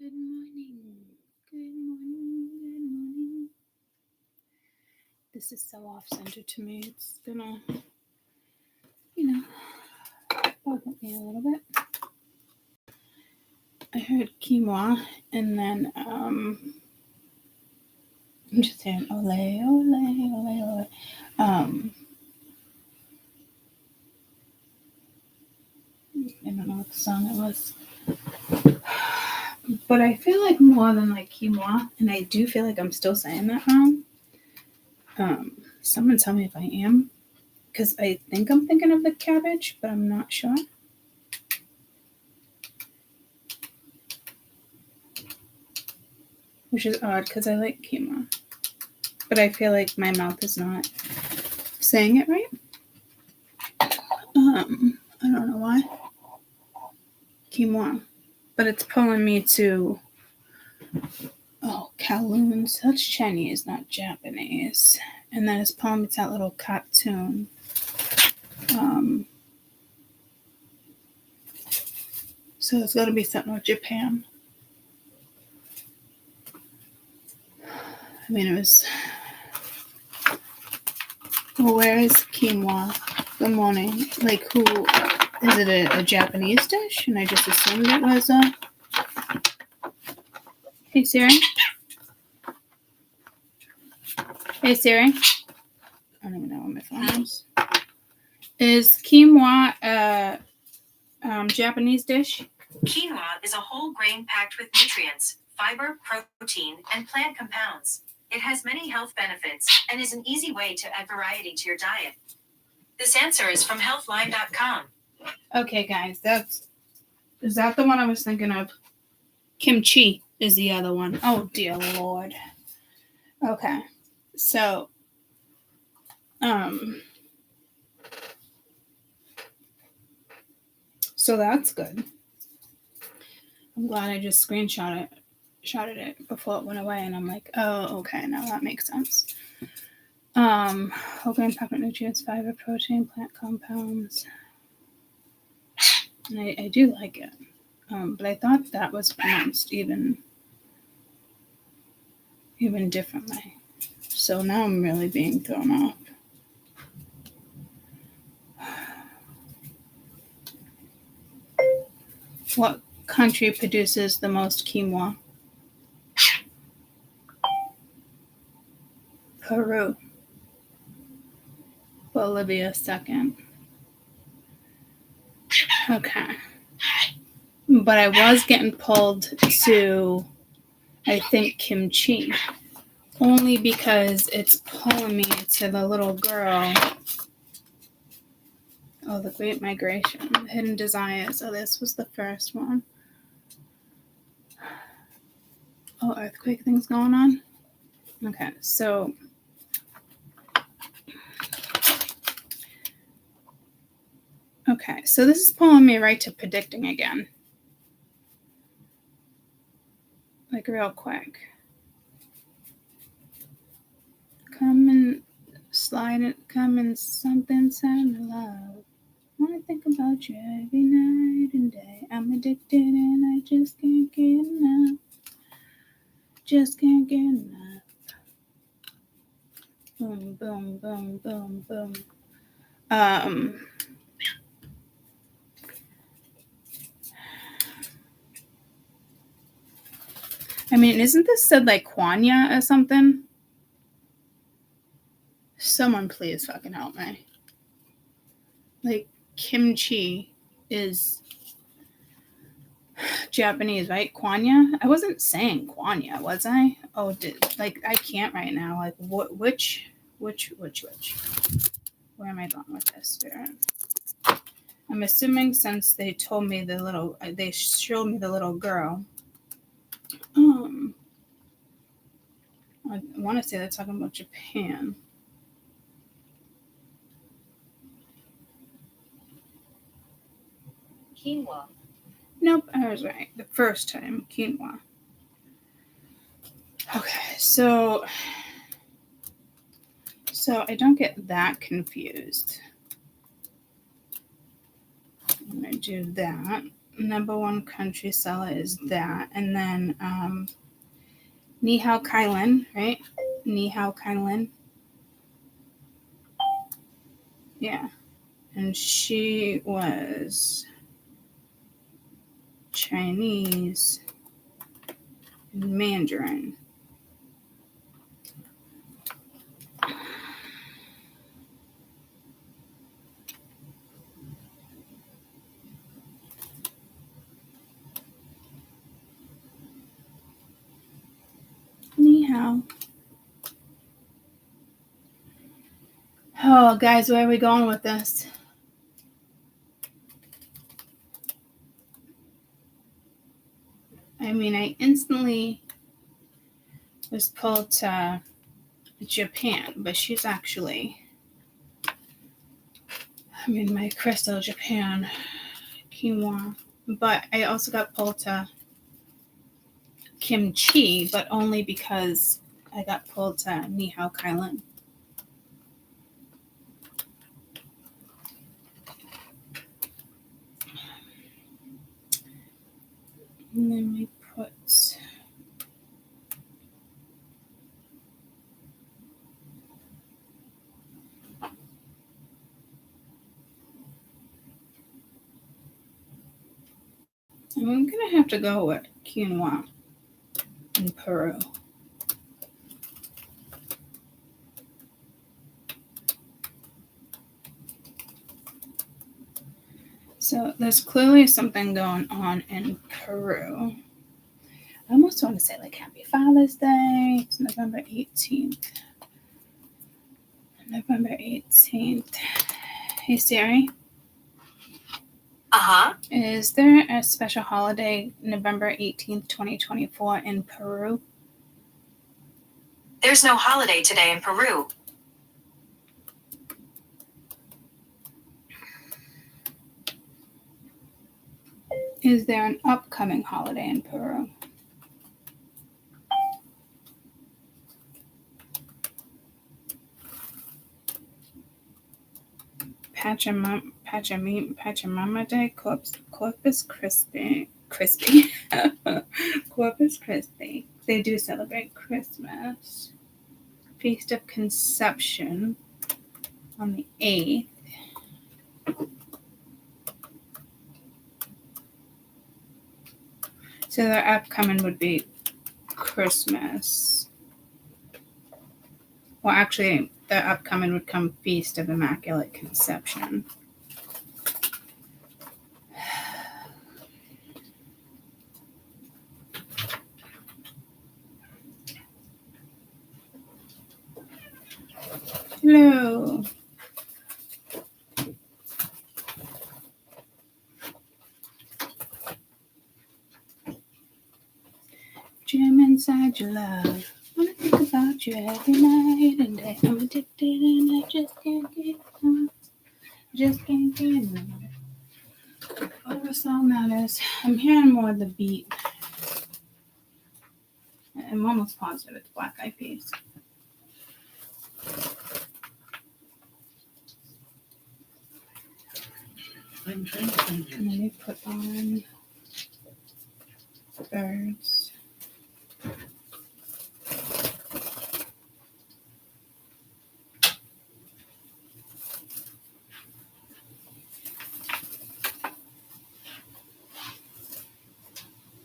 Good morning. Good morning. Good morning. This is so off-center to me. It's gonna, bug at me a little bit. I heard quinoa, and then I'm just saying ole, ole, ole, ole. I don't know what the song it was. But I feel like more than like quinoa, and I do feel like I'm still saying that wrong. Someone tell me if I am, because I think I'm thinking of the cabbage, but I'm not sure. Which is odd, because I like quinoa. But I feel like my mouth is not saying it right. I don't know why. Quinoa. But it's pulling me to, Kowloons. That's Chinese, not Japanese. And then it's pulling me to that little cartoon. So it's got to be something with Japan. I mean, it was... Well, where is quinoa? Good morning. Like, who... Is it a Japanese dish? And I just assumed it was a... Hey, Siri? Hey, Siri? I don't even know what my phone is. Is quinoa a Japanese dish? Quinoa is a whole grain packed with nutrients, fiber, protein, and plant compounds. It has many health benefits and is an easy way to add variety to your diet. This answer is from healthline.com. Okay, guys, is that the one I was thinking of? Kimchi is the other one. Oh, dear Lord. Okay, so, so that's good. I'm glad I just screenshotted it before it went away, and I'm like, oh, okay, now that makes sense. Whole grain packed with nutrients, fiber, protein, plant compounds. And I do like it. But I thought that was pronounced even differently. So now I'm really being thrown off. What country produces the most quinoa? Peru. Bolivia second. Okay. But I was getting pulled to, I think, kimchi. Only because it's pulling me to the little girl. Oh, the Great Migration, Hidden Desires. So this was the first one. Oh, earthquake things going on? Okay, so... Okay, so this is pulling me right to predicting again. Like, real quick. Come and slide it, come and something sound loud. Wanna think about you every night and day. I'm addicted and I just can't get enough. Just can't get enough. Boom, boom, boom, boom, boom. I mean, isn't this said like Kwanya or something? Someone please fucking help me. Like, kimchi is Japanese, right? Kwanya? I wasn't saying Kwanya, was I? Oh, I can't right now. Like, which? Where am I going with this, Spirit? I'm assuming since they showed me the little girl. I want to say they're talking about Japan. Quinoa. Nope, I was right. The first time, quinoa. Okay, so I don't get that confused. I'm going to do that. number one country seller is that. And then Ni Hao Kylan, right? Ni Hao Kylan. Yeah. And she was Chinese and Mandarin. Ni hao. Oh, guys, where are we going with this? I mean, I instantly was pulled to Japan, but she's actually, I mean, my crystal Japan, quinoa. But I also got pulled to kimchi, but only because I got pulled to Ni Hao Kylan. And then we put I'm gonna have to go with quinoa in Peru. So there's clearly something going on in Peru. I almost want to say like Happy Father's Day. It's November 18th. November 18th. Hey Siri. Is there a special holiday November 18th, 2024 in Peru? There's no holiday today in Peru. Is there an upcoming holiday in Peru? Pachamama Day, Corpus Christi. Corpus Christi. They do celebrate Christmas. Feast of Conception on the 8th. So the upcoming would be Christmas. Well, actually, the upcoming would come Feast of Immaculate Conception. Hello. Dream inside your love. Wanna think about you every night and day. I'm addicted and I just can't get enough. Just can't get enough. Whatever song that is, I'm hearing more of the beat. I'm almost positive it's Black Eyed Peas. And then we put on birds.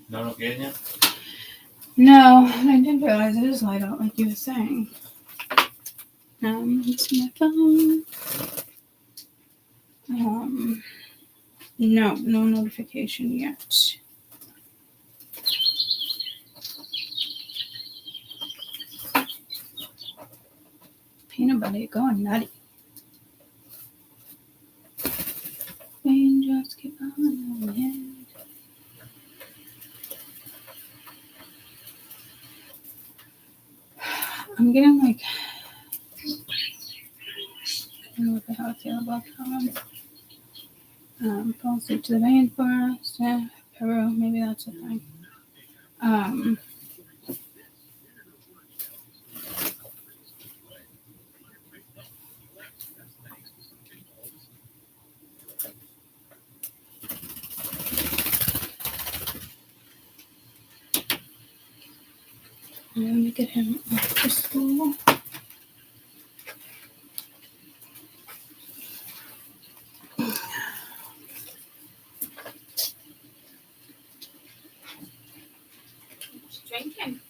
No, no getting it? No, I didn't realize it is light out like you were saying. It's my phone. No notification yet. Peanut butter, you're going nutty. Raindrops keep on my head. I'm getting like, I don't know what the hell I feel about that. Policy to the rainforest, yeah, Peru, maybe that's a thing. I'm going to get him off to school. What's drinking?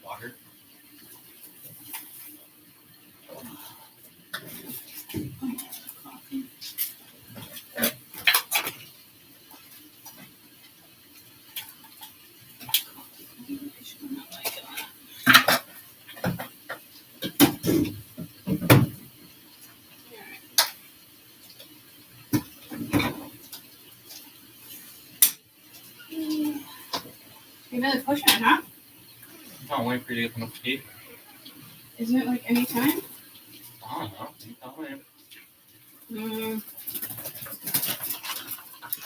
Water. Coffee. You're really pushing it, huh? I'm waiting for you to get enough sleep. Isn't it like any time? I don't know. You tell me.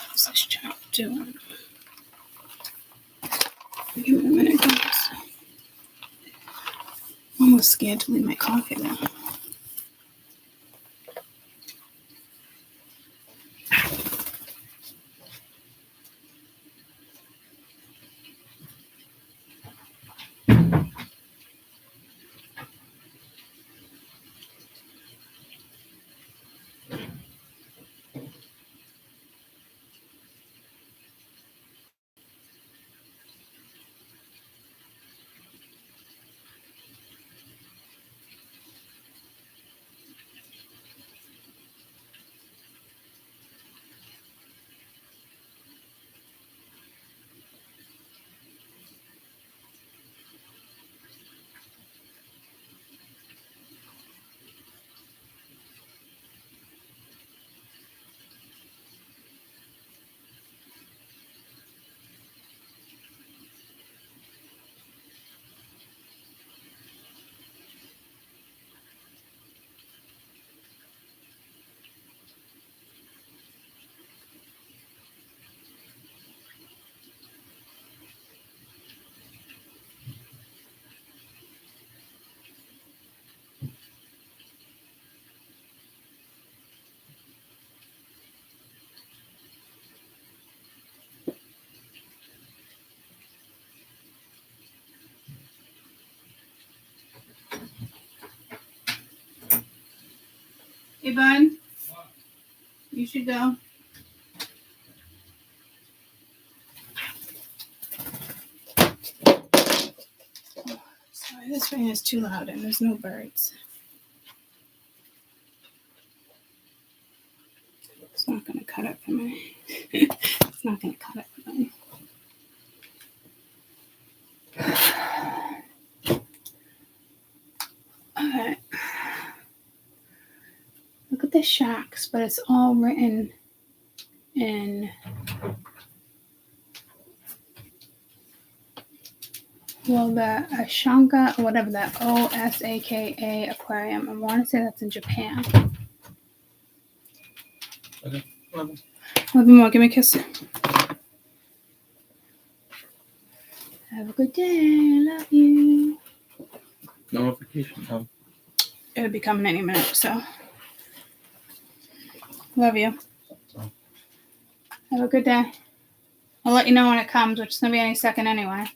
What's this chap doing? Give me a minute, guys. I'm almost scared to leave my coffee there. Hey, bud. You should go. Sorry, this fan is too loud and there's no birds. It's not going to cut it for me. It's not going to cut it for me. Okay. Look at the shacks, but it's all written in the Ashanka, or whatever that Osaka aquarium. I want to say that's in Japan. Okay. 11. 11 more. Give me a kiss. Have a good day. Love you. Notification time. It'll be coming any minute, so. Love you. Have a good day. I'll let you know when it comes, which is going to be any second anyway.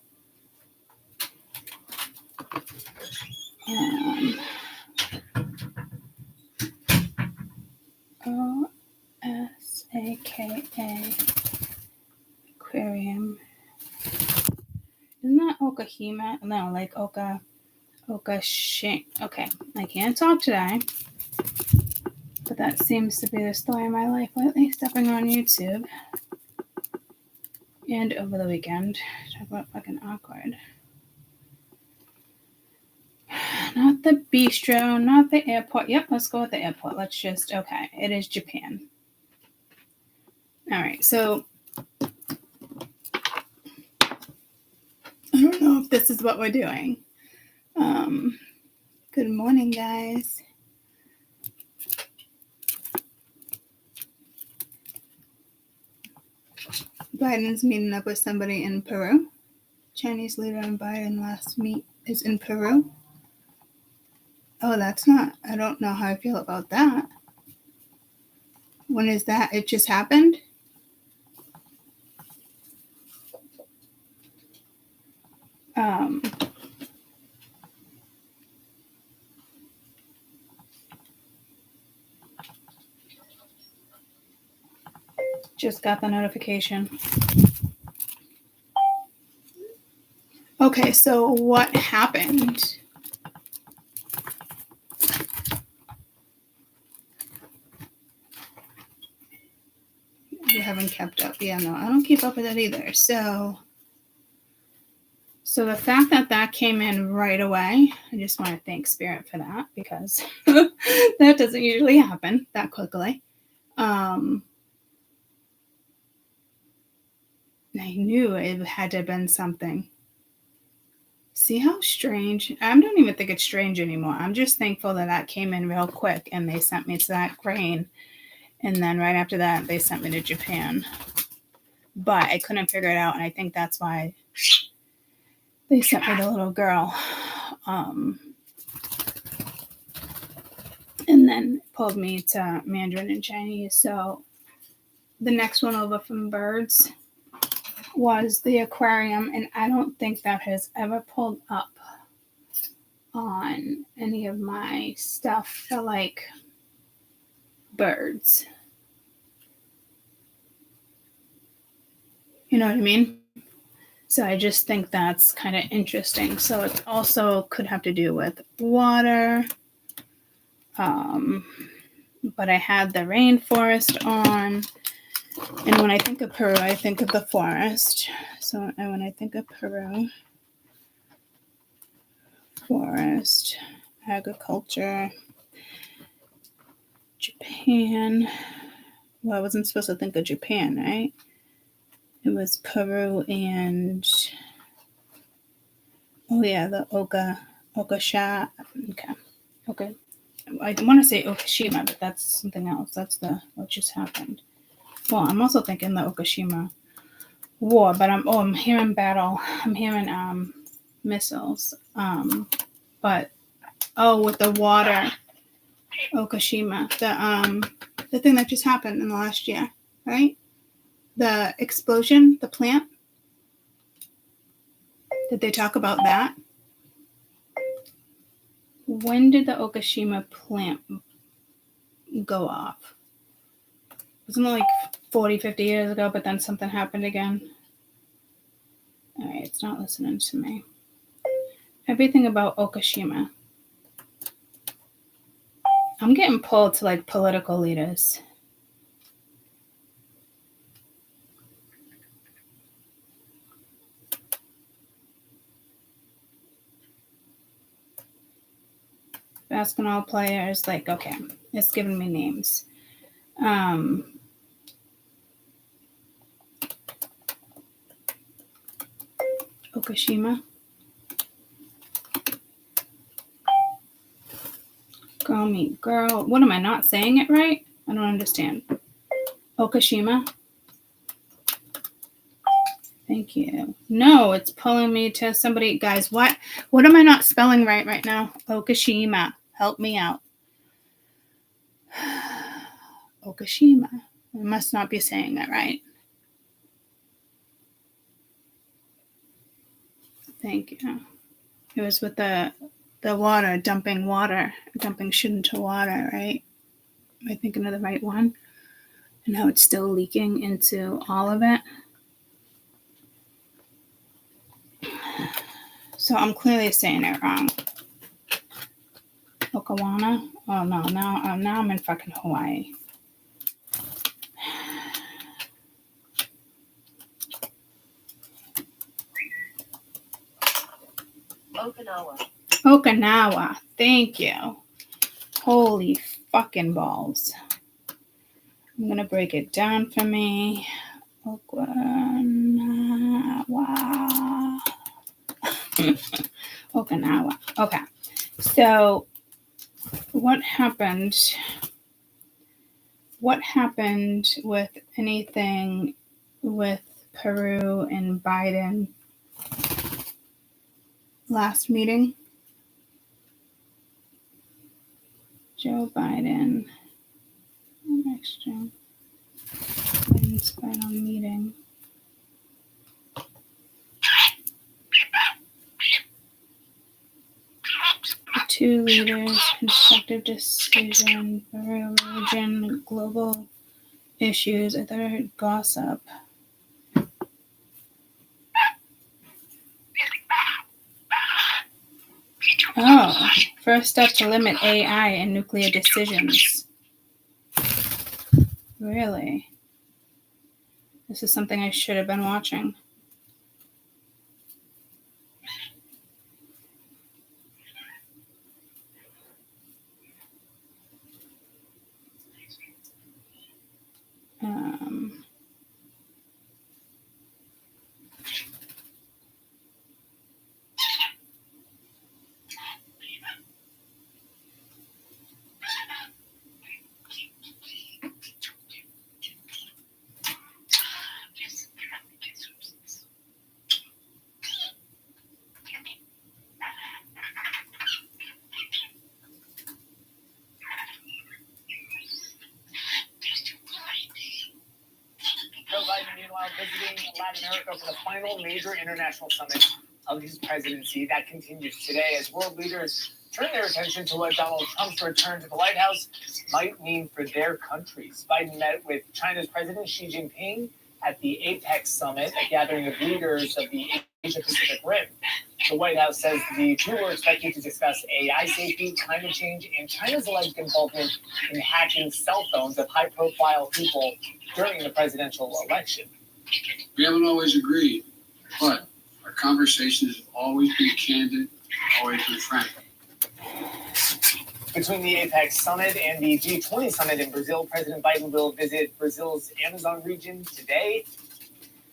Osaka aquarium. Isn't that Okahima? No, like Okashin. Okay, I can't talk today. But that seems to be the story of my life lately, stepping on YouTube. And over the weekend. Talk about fucking awkward. Not the bistro, not the airport. Yep, let's go with the airport. Let's just, okay, it is Japan. All right, so I don't know if this is what we're doing. Good morning, guys. Biden's meeting up with somebody in Peru. Chinese leader and Biden last meet is in Peru. Oh, that's not, I don't know how I feel about that. When is that? It just happened? Just got the notification. Okay, so what happened? You haven't kept up. Yeah, no, I don't keep up with it either. So the fact that that came in right away, I just want to thank Spirit for that, because that doesn't usually happen that quickly. I knew it had to have been something. See how strange? I don't even think it's strange anymore. I'm just thankful that that came in real quick and they sent me to that grain. And then right after that, they sent me to Japan. But I couldn't figure it out. And I think that's why they sent me the little girl. And then pulled me to Mandarin and Chinese. So the next one over from birds was the aquarium. And I don't think that has ever pulled up on any of my stuff for like birds. You know what I mean? So I just think that's kind of interesting. So it also could have to do with water. But I had the rainforest on. And when I think of Peru, I think of the forest. So when I think of Peru, forest, agriculture, Japan. Well, I wasn't supposed to think of Japan, right? It was Peru and, oh yeah, the Okasha. Okay. I want to say Okashima, but that's something else. That's what just happened. Well, I'm also thinking the Okashima war, but I'm hearing battle. I'm hearing missiles. But with the water, Okashima, the thing that just happened in the last year, right? The explosion, the plant. Did they talk about that? When did the Okashima plant go off? Wasn't it like 40, 50 years ago, but then something happened again? All right, it's not listening to me. Everything about Okashima. I'm getting pulled to like political leaders. Basketball players, like, okay, it's giving me names. Okashima. Girl meet girl. What am I not saying it right? I don't understand. Okashima. Thank you. No, it's pulling me to somebody. Guys, what am I not spelling right now? Okashima. Help me out. Okashima. I must not be saying that right. Thank you. It was with the water, dumping shit into water, right? Am I thinking of the right one? And how it's still leaking into all of it. So I'm clearly saying it wrong. Okawana? Oh no, now I'm in fucking Hawaii. Okinawa. Thank you. Holy fucking balls. I'm gonna break it down for me. Okinawa. Okinawa. Okay. So what happened with anything with Peru and Biden last meeting? Joe Biden. Next Joe Biden's final meeting. The two leaders, constructive decision, Peru region, global issues. I thought I heard gossip. Oh, first step to limit AI and nuclear decisions. Really? This is something I should have been watching. Visiting Latin America for the final major international summit of his presidency. That continues today as world leaders turn their attention to what Donald Trump's return to the White House might mean for their countries. Biden met with China's President Xi Jinping at the APEC summit, a gathering of leaders of the Asia-Pacific Rim. The White House says the two were expected to discuss AI safety, climate change, and China's alleged involvement in hacking cell phones of high-profile people during the presidential election. We haven't always agreed, but our conversations have always been candid, always been frank. Between the APEC summit and the G20 summit in Brazil, President Biden will visit Brazil's Amazon region today.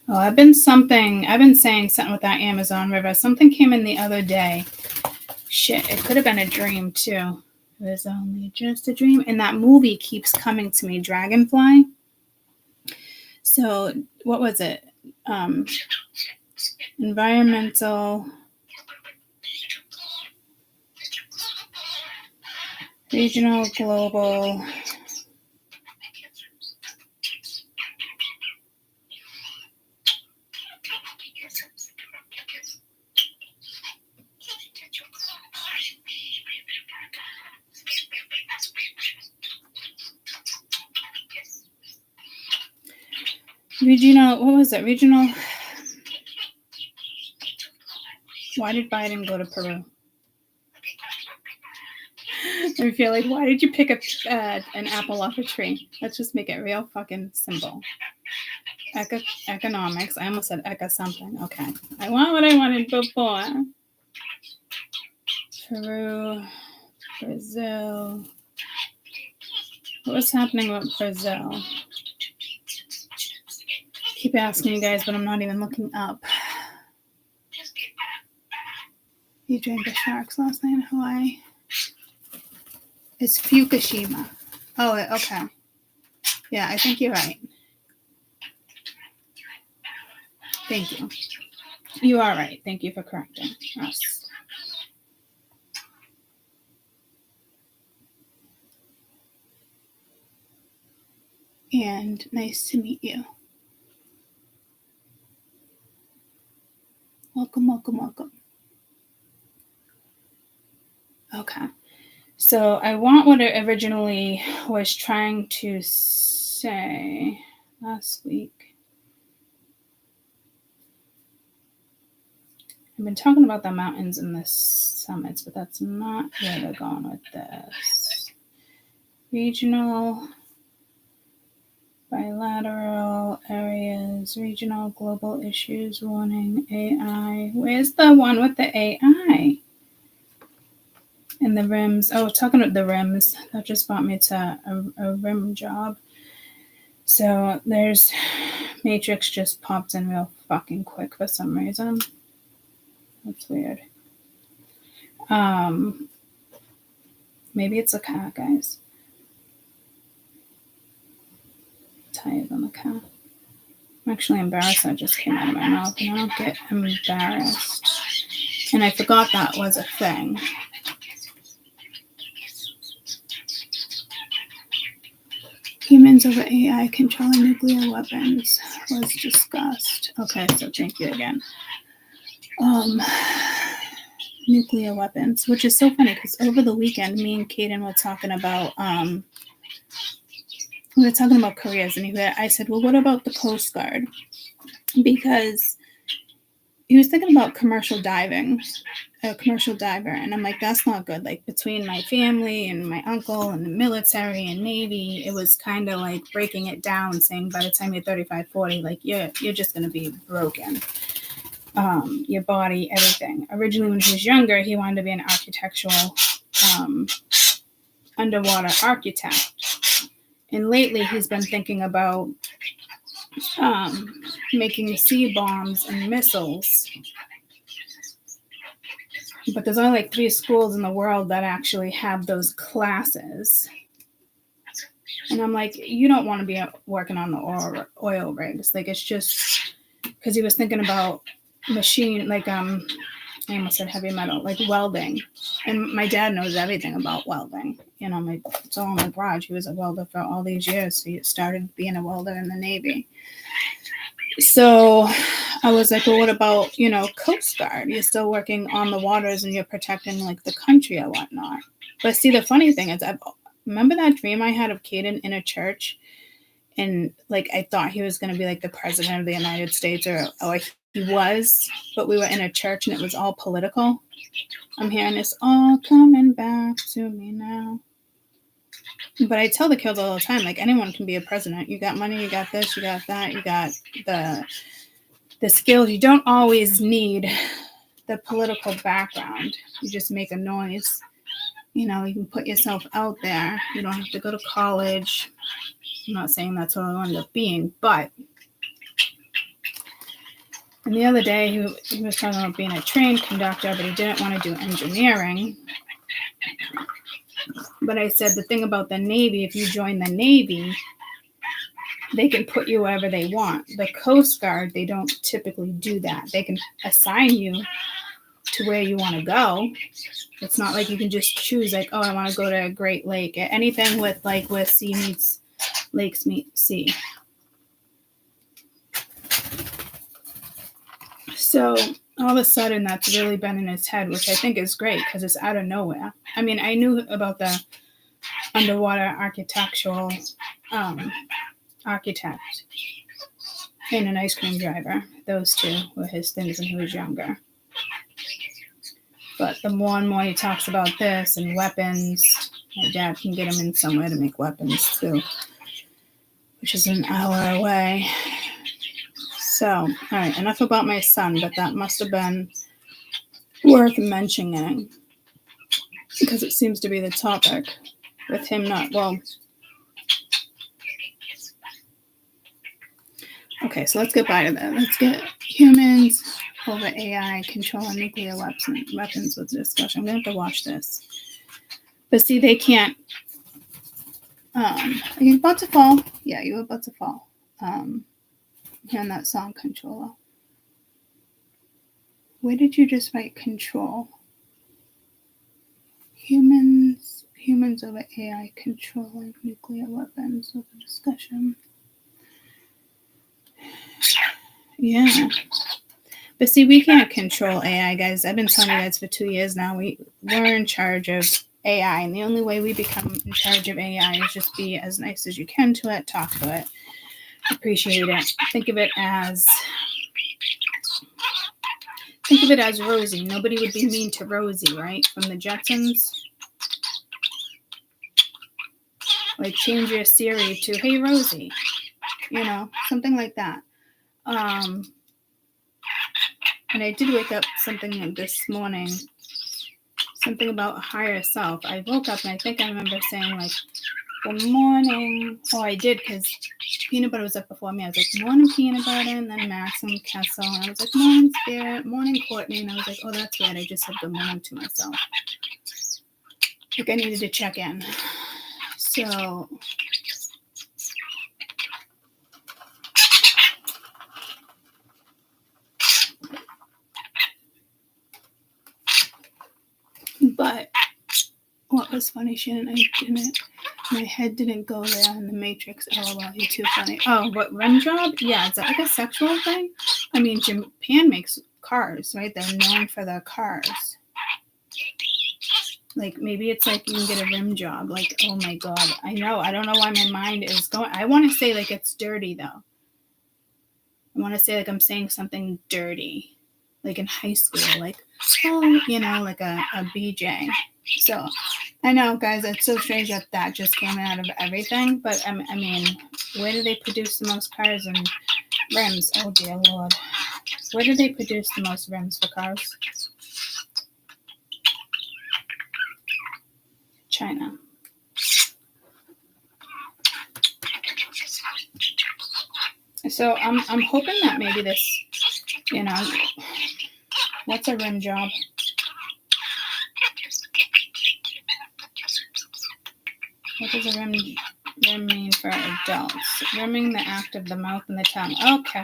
Oh, I've been saying something with that Amazon River. Something came in the other day. Shit, it could have been a dream too. It was only just a dream. And that movie keeps coming to me, Dragonfly. So, what was it? Environmental, regional, global. Regional, what was it? Regional. Why did Biden go to Peru? I feel like, why did you pick up an apple off a tree? Let's just make it real fucking simple. Economics. I almost said eco something. Okay. I want what I wanted before. Peru, Brazil. What was happening with Brazil? Keep asking you guys, but I'm not even looking up. You drank the sharks last night in Hawaii. It's Fukushima. Oh, okay. Yeah, I think you're right. Thank you. You are right. Thank you for correcting us. And nice to meet you. Welcome, welcome, welcome. Okay. So I want what I originally was trying to say last week. I've been talking about the mountains in the summits, but that's not where they're going with this. Regional, bilateral areas, regional, global issues, warning, AI. Where's the one with the AI? And the rims. Oh, talking about the rims. That just brought me to a rim job. So there's Matrix just popped in real fucking quick for some reason. That's weird. Maybe it's a car, guys. Tires on the car. I'm actually embarrassed that just came out of my mouth, and I don't get embarrassed. And I forgot that was a thing. Humans over AI controlling nuclear weapons was discussed. Okay, so thank you again. Nuclear weapons, which is so funny because over the weekend, me and Kaden were talking about we were talking about careers, and I said, well, what about the Coast Guard? Because he was thinking about commercial diving, a commercial diver. And I'm like, that's not good. Like, between my family and my uncle and the military and Navy, it was kind of like breaking it down, saying by the time you're 35, 40, like, you're just going to be broken. Your body, everything. Originally, when he was younger, he wanted to be an architectural underwater architect. And lately, he's been thinking about making sea bombs and missiles. But there's only like 3 schools in the world that actually have those classes. And I'm like, you don't want to be working on the oil rigs. Like, it's just because he was thinking about machine, like, I almost said heavy metal, like welding. And my dad knows everything about welding. You know, it's all in my garage. He was a welder for all these years. So he started being a welder in the Navy. So I was like, well, what about, Coast Guard? You're still working on the waters and you're protecting like the country or whatnot. But see, the funny thing is, remember that dream I had of Caden in a church, and like I thought he was going to be like the president of the United States, or he was, but we were in a church and it was all political. I'm hearing this all coming back to me now. But I tell the kids all the time, like, anyone can be a president. You got money, you got this, you got that, you got the skills. You don't always need the political background. You just make a noise. You can put yourself out there. You don't have to go to college. I'm not saying that's what I ended up being, but. And the other day, he was talking about being a train conductor, but he didn't want to do engineering. But I said, the thing about the Navy, if you join the Navy, they can put you wherever they want. The Coast Guard, they don't typically do that. They can assign you to where you want to go. It's not like you can just choose, like, oh, I want to go to a Great Lake. Anything with, like, where sea meets, lakes meet sea. So all of a sudden, that's really been in his head, which I think is great because it's out of nowhere. I mean, I knew about the underwater architectural architect and an ice cream driver. Those 2 were his things when he was younger. But the more and more he talks about this and weapons, my dad can get him in somewhere to make weapons too, which is an hour away. So, all right, enough about my son, but that must have been worth mentioning because it seems to be the topic with him not, well. Okay, so let's get back to that. Let's get humans over AI controlling nuclear weapons with discussion. I'm going to have to watch this. But see, they can't. Are you about to fall? Yeah, you're about to fall. Hearing that song, Controller. Where did you just write control? Humans over AI controlling nuclear weapons with a discussion. Yeah. But see, we can't control AI, guys. I've been telling you guys for 2 years now. We're in charge of AI, and the only way we become in charge of AI is just be as nice as you can to it, talk to it, appreciate it. Think of it as Rosie. Nobody would be mean to Rosie, right? From the Jetsons. Like, change your Siri to, hey, Rosie. Something like that. And I did wake up something this morning, something about a higher self. I woke up and I think I remember saying, like, good morning. Oh, I did, because Peanut Butter was up before me. I was like, morning, Peanut Butter, and then Max and Kessel. And I was like, morning, Spirit, morning, Courtney. And I was like, oh, that's weird. I just said good morning to myself. Like, I needed to check in. So, but what was funny, Shannon, my head didn't go there in the Matrix. LOL, you're too funny. Oh, what, rim job? Yeah, is that like a sexual thing? I mean, Japan makes cars, right? They're known for their cars. Like, maybe it's like you can get a rim job. Like, oh my God. I know. I don't know why my mind is going. I want to say like it's dirty though. I want to say like I'm saying something dirty. Like in high school. Like, oh, you know, like a BJ. So, I know, guys, it's so strange that just came out of everything. But, I mean, where do they produce the most cars and rims? Oh, dear Lord. Where do they produce the most rims for cars? China. So I'm hoping that maybe this, you know, what's a rim job? What does a rim mean for adults? Rimming the act of the mouth and the tongue. Okay.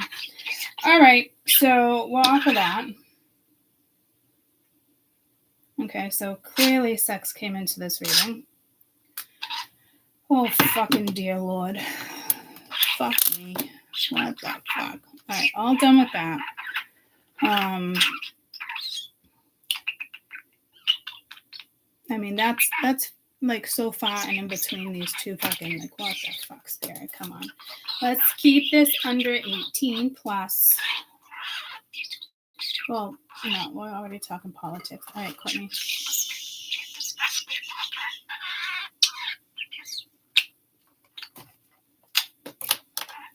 All right. So we're off of that. Okay. So clearly sex came into this reading. Oh, fucking dear Lord. Fuck me. What the fuck? All right. All done with that. I mean, that's like so far and in between these two fucking, like, what the fuck, Spirit? Come on. Let's keep this under 18 plus. Well, no, we're already talking politics. All right, Courtney.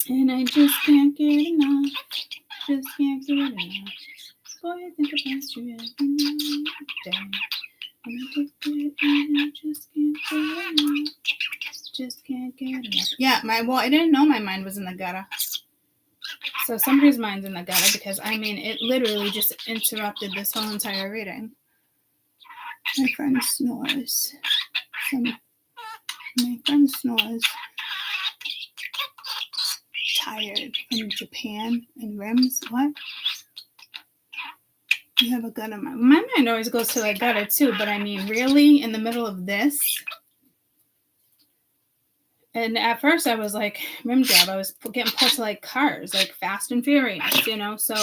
And I just can't get enough. Just can't get enough. Boy, I think about you every day. I'm addicted and I just can't get enough. Just can't get enough. Yeah, I didn't know my mind was in the gutter. So somebody's mind's in the gutter because, I mean, it literally just interrupted this whole entire reading. My friend snores. My friend snores. Tired from Japan and rims. What? You have a gutter mind. My mind always goes to the gutter too, but I mean, really, in the middle of this? And at first I was like, rim job. I was getting pulled to like cars, like Fast and Furious, you know? So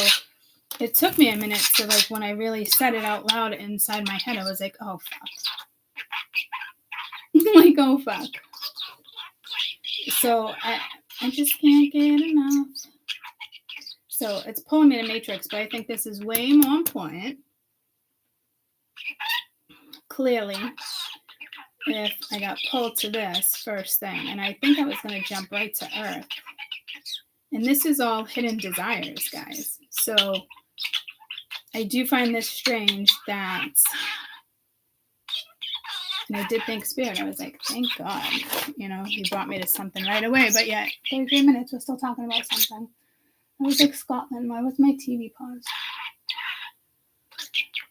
it took me a minute to, like, when I really said it out loud inside my head, I was like, oh, fuck. Like, oh, fuck. So I just can't get enough. So it's pulling me to Matrix, but I think this is way more important. Clearly, if I got pulled to this first thing, and I think I was going to jump right to Earth. And this is all hidden desires, guys. So I do find this strange that, and I did think Spirit. I was like, thank God, you know, you brought me to something right away. But yet, 33 minutes, we're still talking about something. I was like, Scotland, why was my TV paused?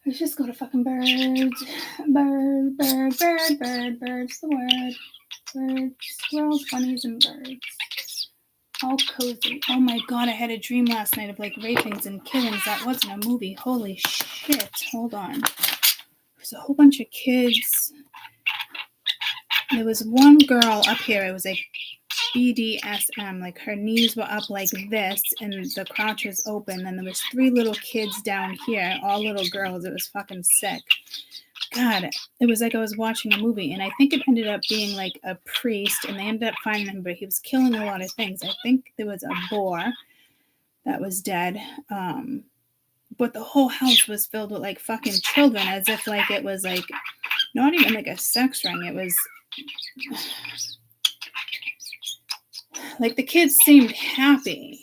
Let's just go to fucking birds. Bird's the word. Birds, squirrels, bunnies, and birds. All cozy. Oh my God, I had a dream last night of like rapings and killings. That wasn't a movie. Holy shit. Hold on. There's a whole bunch of kids. There was one girl up here. It was like BDSM, like her knees were up like this and the crotch was open, and there was 3 little kids down here, all little girls. It was fucking sick. God, it was like I was watching a movie, and I think it ended up being like a priest, and they ended up finding him, but he was killing a lot of things. I think there was a boar that was dead, but the whole house was filled with like fucking children, as if like it was like not even like a sex ring. It was like the kids seemed happy.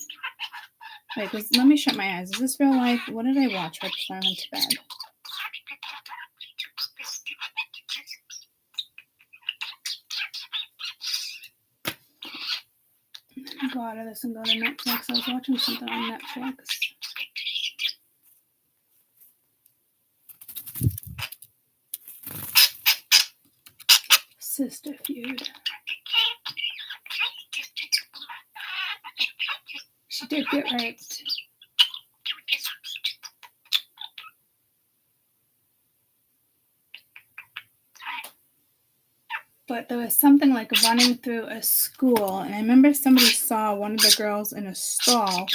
Like, let me shut my eyes. Is this real life? What did I watch right before I went to bed? Go out of this and go to Netflix. I was watching something on Netflix. Sister Feud. She did get raped. But there was something like running through a school, and I remember somebody saw one of the girls in a stall,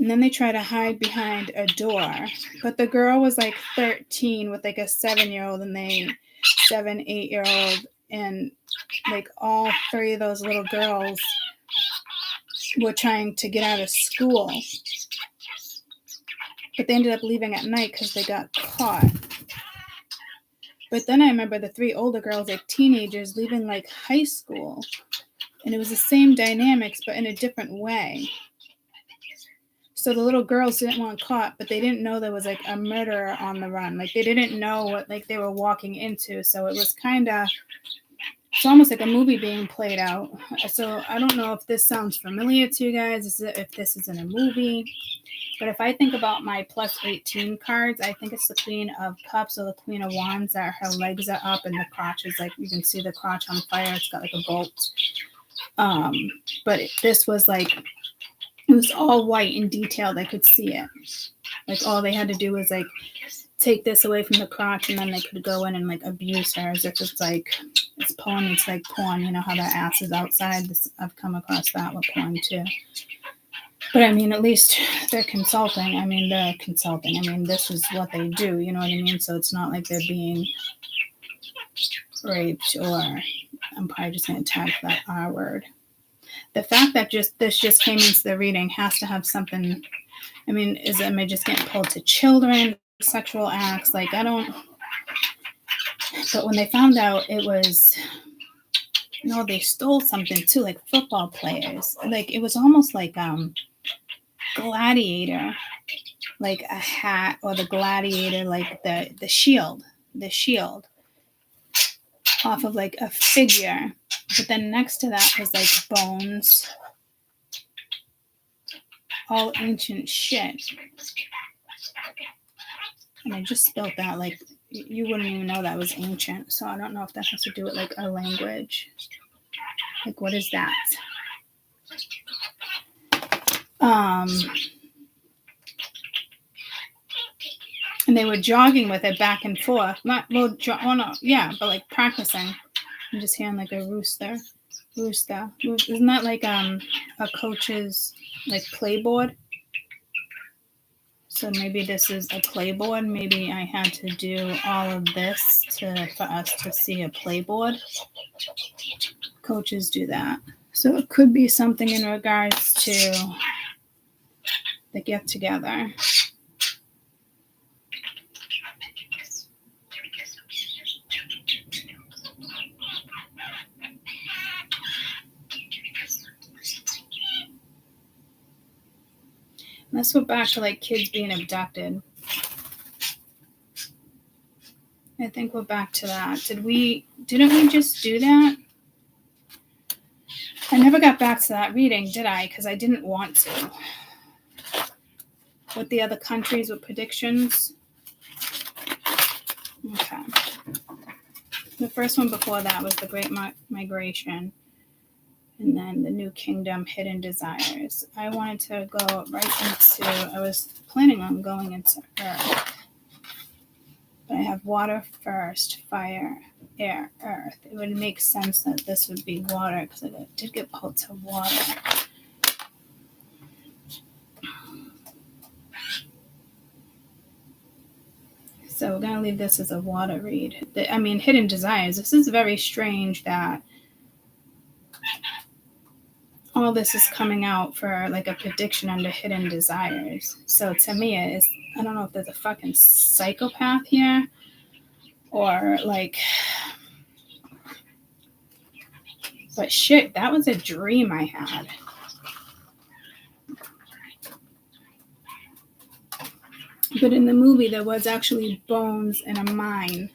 and then they tried to hide behind a door. But the girl was like 13 with like a 7-year-old, and they 7, 8-year-old, and like all 3 of those little girls were trying to get out of school, but they ended up leaving at night because they got caught. But then I remember the 3 older girls, like teenagers, leaving like high school, and it was the same dynamics but in a different way. So the little girls didn't want caught, but they didn't know there was like a murderer on the run. Like they didn't know what like they were walking into. So it was kind of, it's almost like a movie being played out. So I don't know if this sounds familiar to you guys, if this is in a movie. But if I think about my plus 18 cards, I think it's the Queen of Cups or the Queen of Wands, that her legs are up and the crotch is like, you can see the crotch on fire. It's got like a bolt. But this was like, it was all white and detailed. I could see it. Like all they had to do was like take this away from the crotch, and then they could go in and like abuse her as if it's like, it's porn. It's like porn. You know how that ass is outside? I've come across that with porn too. But I mean, at least they're consulting. I mean, this is what they do. You know what I mean? So it's not like they're being raped, or I'm probably just going to tag that R word. The fact that this just came into the reading has to have something. I mean, am I just getting pulled to children, sexual acts? Like, I don't. But when they found out it was, no, they stole something too, like football players. Like it was almost like Gladiator, like a hat, or the Gladiator, like the shield off of like a figure. But then next to that was like bones, all ancient shit. And I just spelled that, like you wouldn't even know that was ancient. So I don't know if that has to do with like a language. Like what is that? And they were jogging with it back and forth. But like practicing. I'm just hearing like a rooster. Isn't that like a coach's like playboard? So maybe this is a playboard. Maybe I had to do all of this for us to see a playboard. Coaches do that. So it could be something in regards to the get together. Let's go back to like kids being abducted. I think we're back to that. Didn't we just do that? I never got back to that reading, did I? Because I didn't want to. With the other countries with predictions. Okay. The first one before that was the Great Migration. And then the New Kingdom, Hidden Desires. I wanted to go right into, I was planning on going into Earth. But I have water first, fire, air, earth. It would make sense that this would be water because I did get pulled to water. So we're going to leave this as a water read. Hidden Desires. This is very strange that all this is coming out for like a prediction under Hidden Desires. So to me, I don't know if there's a fucking psychopath here or like, but shit, that was a dream I had. But in the movie, there was actually bones in a mine.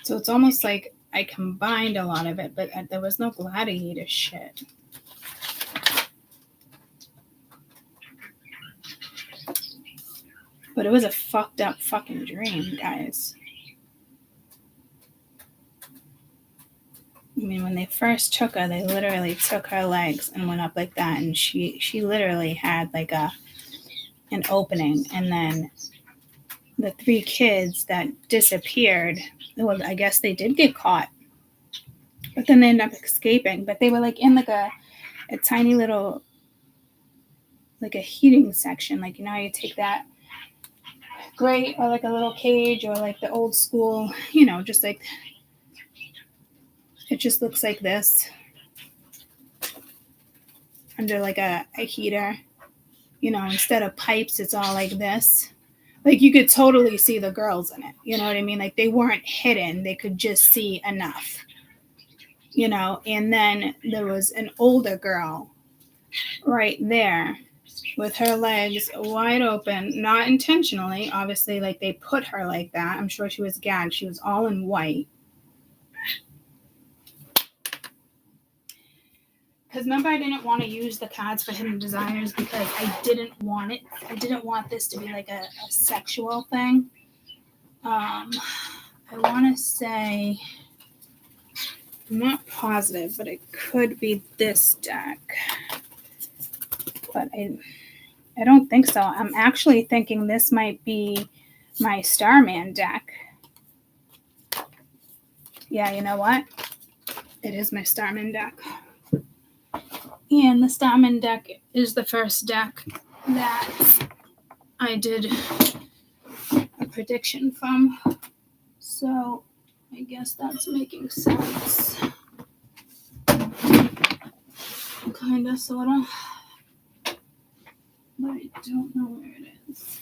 So it's almost like I combined a lot of it, but there was no gladiator shit. But it was a fucked up fucking dream, guys. I mean, when they first took her, they literally took her legs and went up like that. And she literally had like an opening. And then the 3 kids that disappeared, well, I guess they did get caught. But then they ended up escaping. But they were like in like a tiny little, like a heating section. Like, you know how you take that grate or like a little cage or like the old school, you know, just like it just looks like this under like a heater. You know, instead of pipes, it's all like this. Like you could totally see the girls in it. You know what I mean? Like they weren't hidden. They could just see enough. You know, and then there was an older girl right there with her legs wide open, not intentionally, obviously, like they put her like that. I'm sure she was gagged. She was all in white. Because remember, I didn't want to use the cards for hidden desires because I didn't want it. I didn't want this to be like a sexual thing. I want to say, I'm not positive, but it could be this deck. But I don't think so. I'm actually thinking this might be my Starman deck. Yeah, you know what? It is my Starman deck. And the Starman deck is the first deck that I did a prediction from. So I guess that's making sense. Kinda, sorta. But I don't know where it is.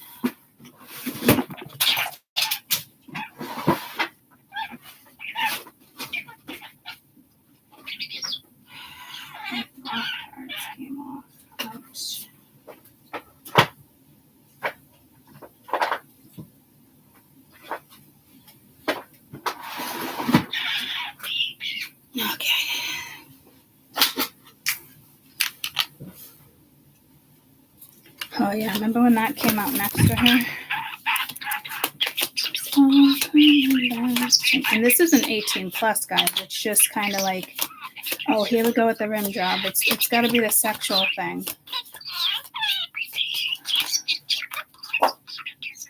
Cards came off. Ouch. Okay. Oh yeah, remember when that came out next to her? And this is an 18 plus, guys. It's just kind of like, oh, here we go with the rim job. It's got to be the sexual thing.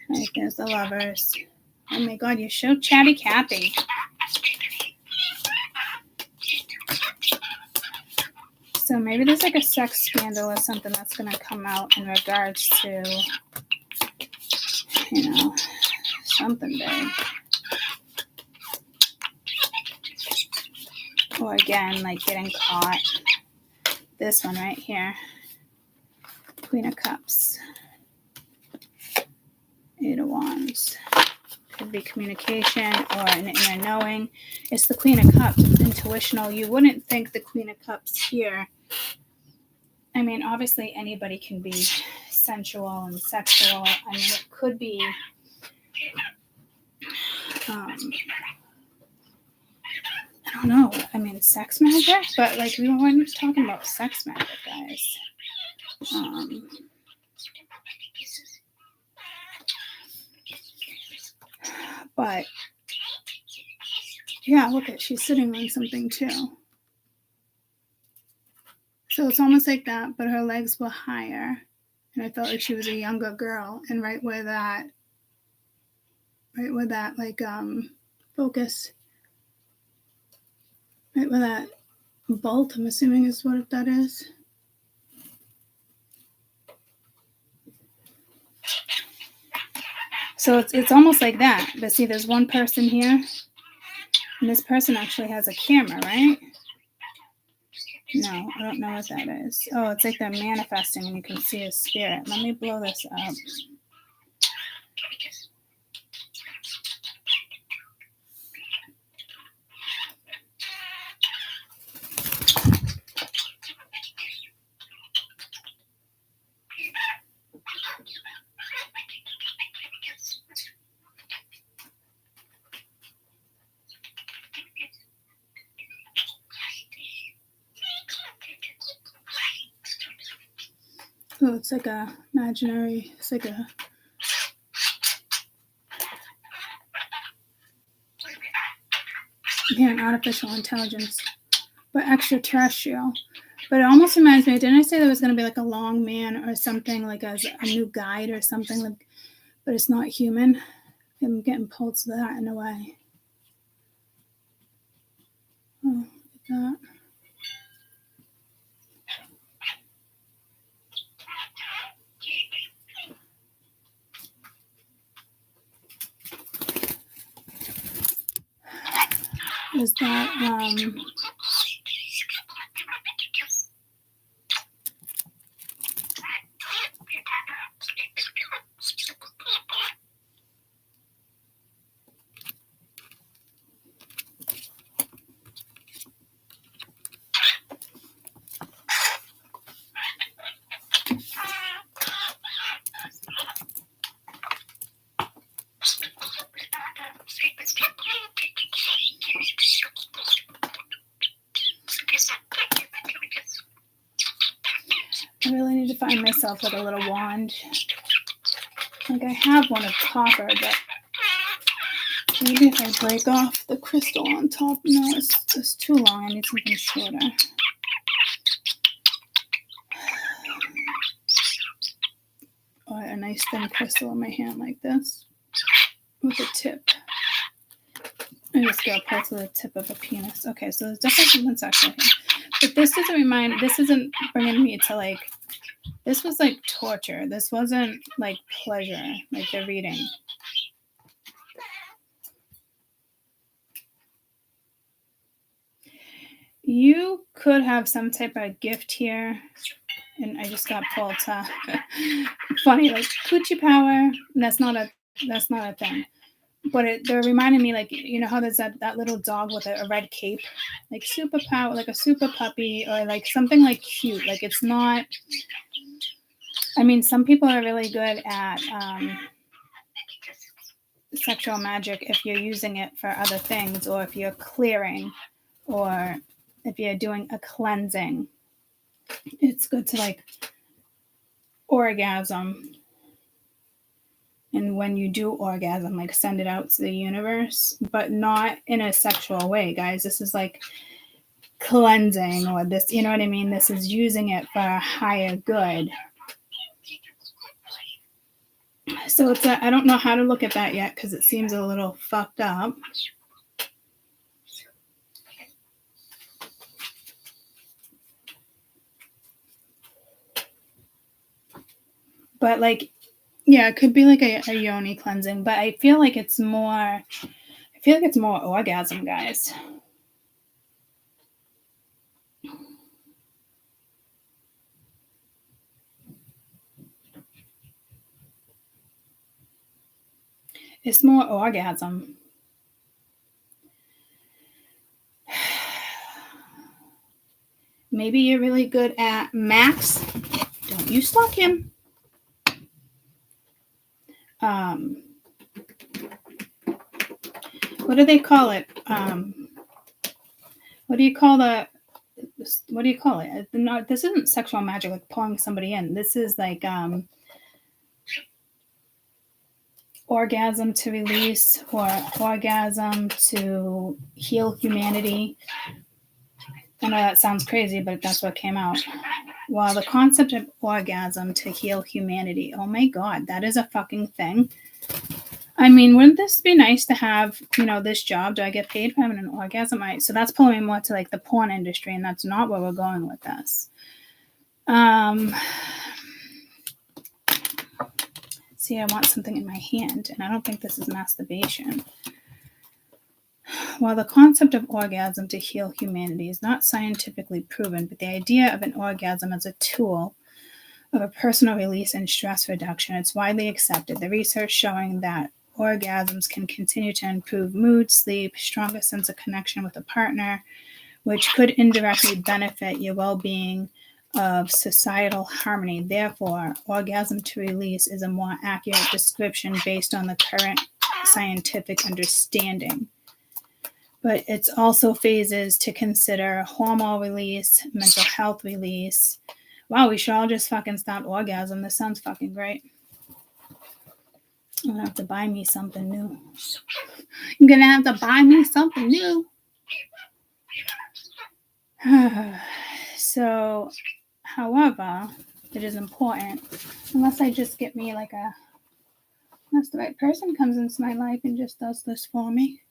Right, there's the lovers. Oh my God, you're so chatty Cathy. So maybe there's like a sex scandal or something that's going to come out in regards to, you know, something big. Or again, like getting caught. This one right here. Queen of Cups. Eight of Wands. Could be communication or an inner knowing. It's the Queen of Cups. It's intuitional. You wouldn't think the Queen of Cups here. I mean, obviously anybody can be sensual and sexual. I mean, it could be I don't know. I mean, sex magic, but like we weren't talking about sex magic, guys. But yeah, look at, she's sitting on something too. So it's almost like that, but her legs were higher, and I felt like she was a younger girl. And right where that like focus, right where that bolt, I'm assuming is what that is. So it's almost like that. But see, there's one person here, and this person actually has a camera, right? No, I don't know what that is. Oh, it's like they're manifesting and you can see a spirit. Let me blow this up. Oh, it's like a imaginary, it's like a an artificial intelligence, but extraterrestrial. But it almost reminds me, didn't I say there was going to be like a long man or something, like as a new guide or something, like, but it's not human? I'm getting pulled to that in a way. Oh, look at that. was that I really need to find myself like a little wand. Like I have one of copper, but maybe if I break off the crystal on top. No, it's too long. I need something shorter. Or a nice thin crystal in my hand like this with a tip. I just got put to the tip of a penis. Okay, so there's definitely something sexual here. But this isn't bringing me to like, this was like torture. This wasn't like pleasure, like the reading. You could have some type of gift here. And I just got pulled to funny, like coochie power. That's not a thing. But they're reminding me, like, you know how there's that little dog with a red cape, like super power, like a super puppy, or like something like cute. Like it's not. I mean, some people are really good at sexual magic if you're using it for other things, or if you're clearing, or if you're doing a cleansing. It's good to like orgasm. And when you do orgasm, like send it out to the universe, but not in a sexual way, guys. This is like cleansing, or this, you know what I mean? This is using it for a higher good. So I don't know how to look at that yet because it seems a little fucked up. But like, yeah, it could be like a yoni cleansing, but I feel like it's more orgasm, guys. It's more orgasm. Maybe you're really good at Max. Don't you stalk him. What do they call it? What do you call it? No, this isn't sexual magic, like pulling somebody in. This is like orgasm to release, or orgasm to heal humanity. I know that sounds crazy, but that's what came out. Well, the concept of orgasm to heal humanity. Oh my God, that is a fucking thing. I mean, wouldn't this be nice to have, this job? Do I get paid for having an orgasm? So that's pulling me more to like the porn industry, and that's not where we're going with this. See, I want something in my hand, and I don't think this is masturbation. While the concept of orgasm to heal humanity is not scientifically proven, but the idea of an orgasm as a tool of a personal release and stress reduction, it's widely accepted. The research showing that orgasms can continue to improve mood, sleep, stronger sense of connection with a partner, which could indirectly benefit your well-being of societal harmony. Therefore, orgasm to release is a more accurate description based on the current scientific understanding. But it's also phases to consider: hormone release, mental health release. Wow, we should all just fucking stop orgasm. This sounds fucking great. I'm gonna have to buy me something new. I'm gonna have to buy me something new. So, however, it is important, unless I just get me like unless the right person comes into my life and just does this for me.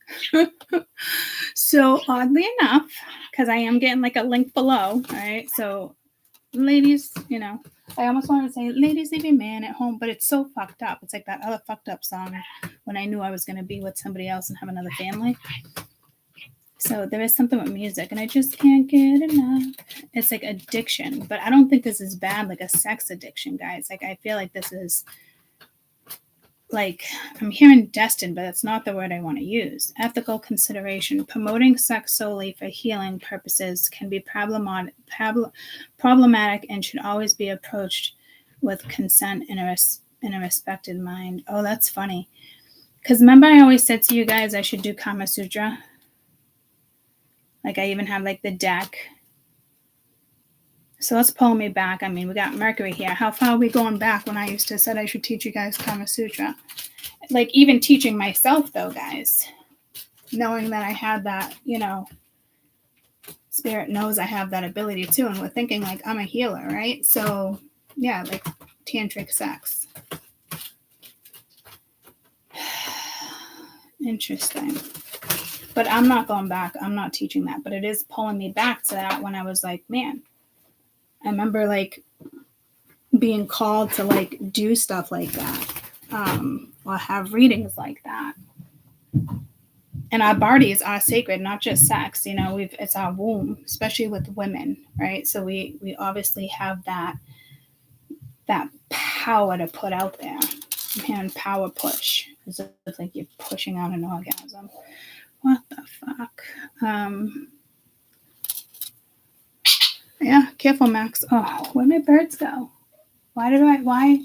So oddly enough, because I am getting like a link below, right? So ladies, I almost want to say, ladies, leave your man at home, but it's so fucked up. It's like that other fucked up song, When I Knew I Was going to Be with Somebody Else and Have Another Family. So there is something with music, and I just can't get enough. It's like addiction, but I don't think this is bad, like a sex addiction, guys. Like I feel like this is like, I'm hearing destined, but that's not the word I want to use. Ethical consideration. Promoting sex solely for healing purposes can be problematic and should always be approached with consent in a respected mind. Oh, that's funny. Because remember I always said to you guys I should do Kama Sutra? Like I even have like the deck. So let's pull me back. I mean, we got Mercury here. How far are we going back when I used to said I should teach you guys Kama Sutra? Like even teaching myself though, guys. Knowing that I had that, Spirit knows I have that ability too. And we're thinking like I'm a healer, right? So yeah, like tantric sex. Interesting. But I'm not going back. I'm not teaching that. But it is pulling me back to that when I was like, man, I remember like being called to like do stuff like that. Or have readings like that. And our bodies are sacred, not just sex. It's our womb, especially with women, right? So we obviously have that power to put out there. I'm hearing power push. It's like you're pushing out an orgasm. What the fuck? Yeah, careful, Max. Oh, where'd my birds go? Why?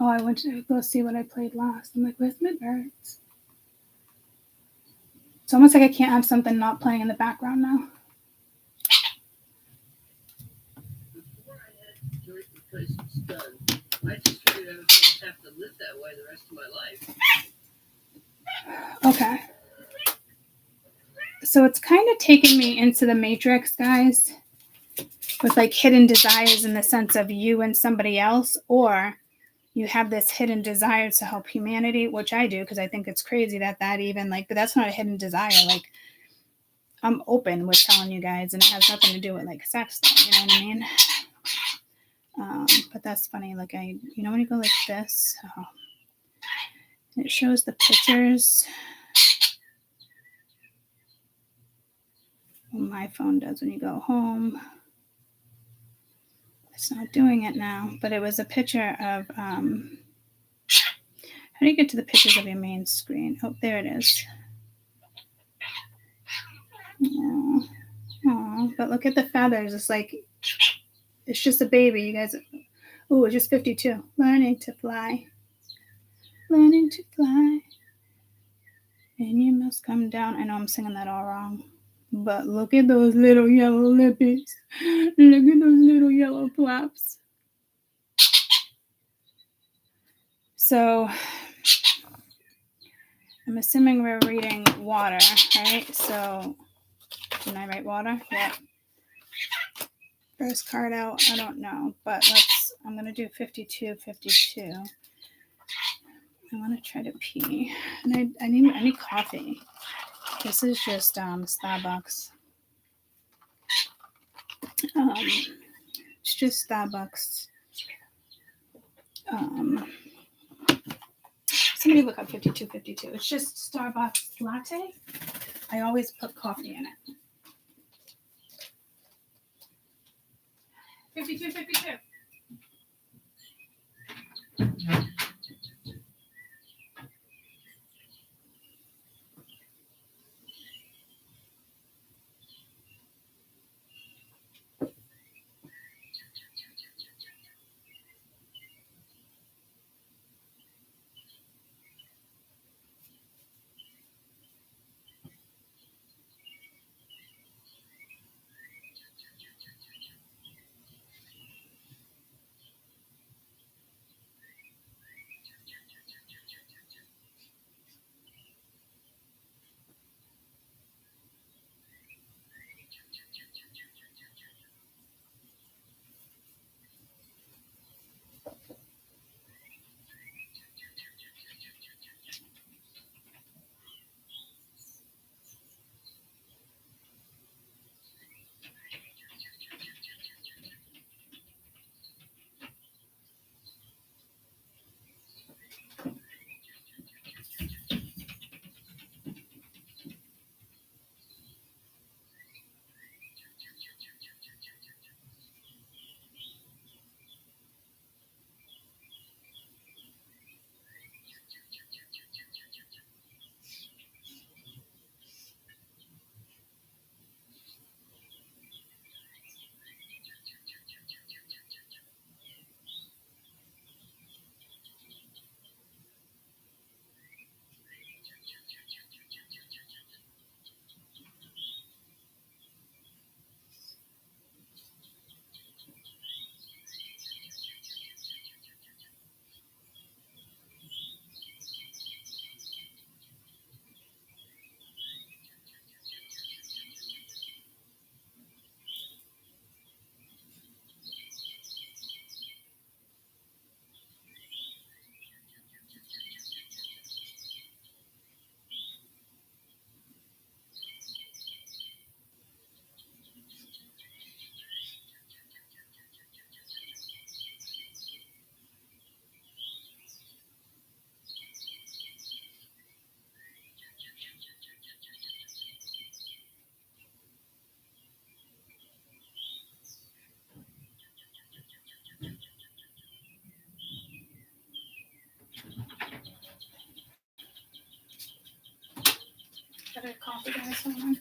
Oh, I went to go see what I played last. I'm like, where's my birds? It's almost like I can't have something not playing in the background now. Before I had joint replacements done, I just figured I was going to have to live that way the rest of my life. Okay. So it's kind of taking me into the matrix, guys, with like hidden desires in the sense of you and somebody else, or you have this hidden desire to help humanity, which I do because I think it's crazy that even like, but that's not a hidden desire. Like I'm open with telling you guys, and it has nothing to do with like sex, though, you know what I mean? But that's funny. Like when you go like this, it shows the pictures. Well, my phone does when you go home. It's not doing it now, but it was a picture of, how do you get to the pictures of your main screen? Oh, there it is. Oh, but look at the feathers. It's like, it's just a baby, you guys. Oh, it's just 52. Learning to fly. Learning to fly. And you must come down. I know I'm singing that all wrong. But look at those little yellow lippies. Look at those little yellow flaps. So I'm assuming we're reading water, right? So didn't I write water? Yeah. First card out, I don't know. But I'm going to do 52, 52. I want to try to pee. And I need coffee. This is just Starbucks. It's just Starbucks. Somebody look up 5252. It's just Starbucks latte. I always put coffee in it. 5252. Got a coffee, guys. Hold on.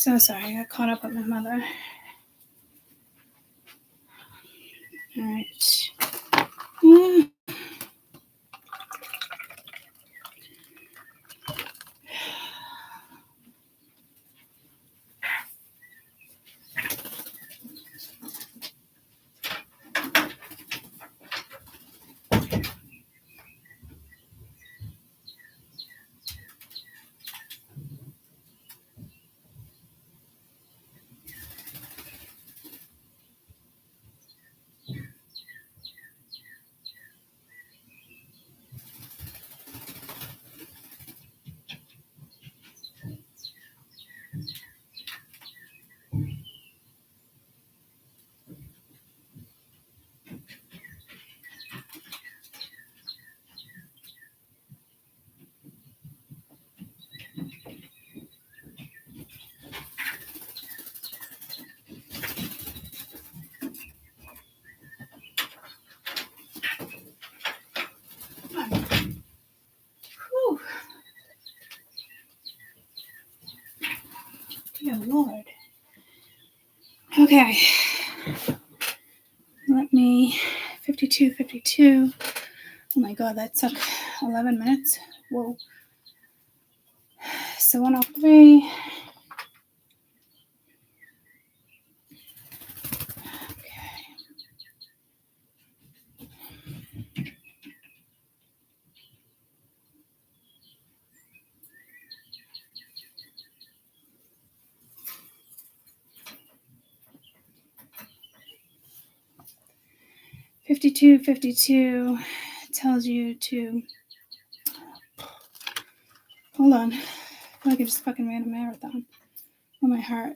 So sorry, I got caught up with my mother. All right. Okay. Let me 52. Oh my god, that took 11 minutes. Whoa. So 103. Okay. 52 tells you to hold on. I feel like I just fucking ran a marathon on my heart.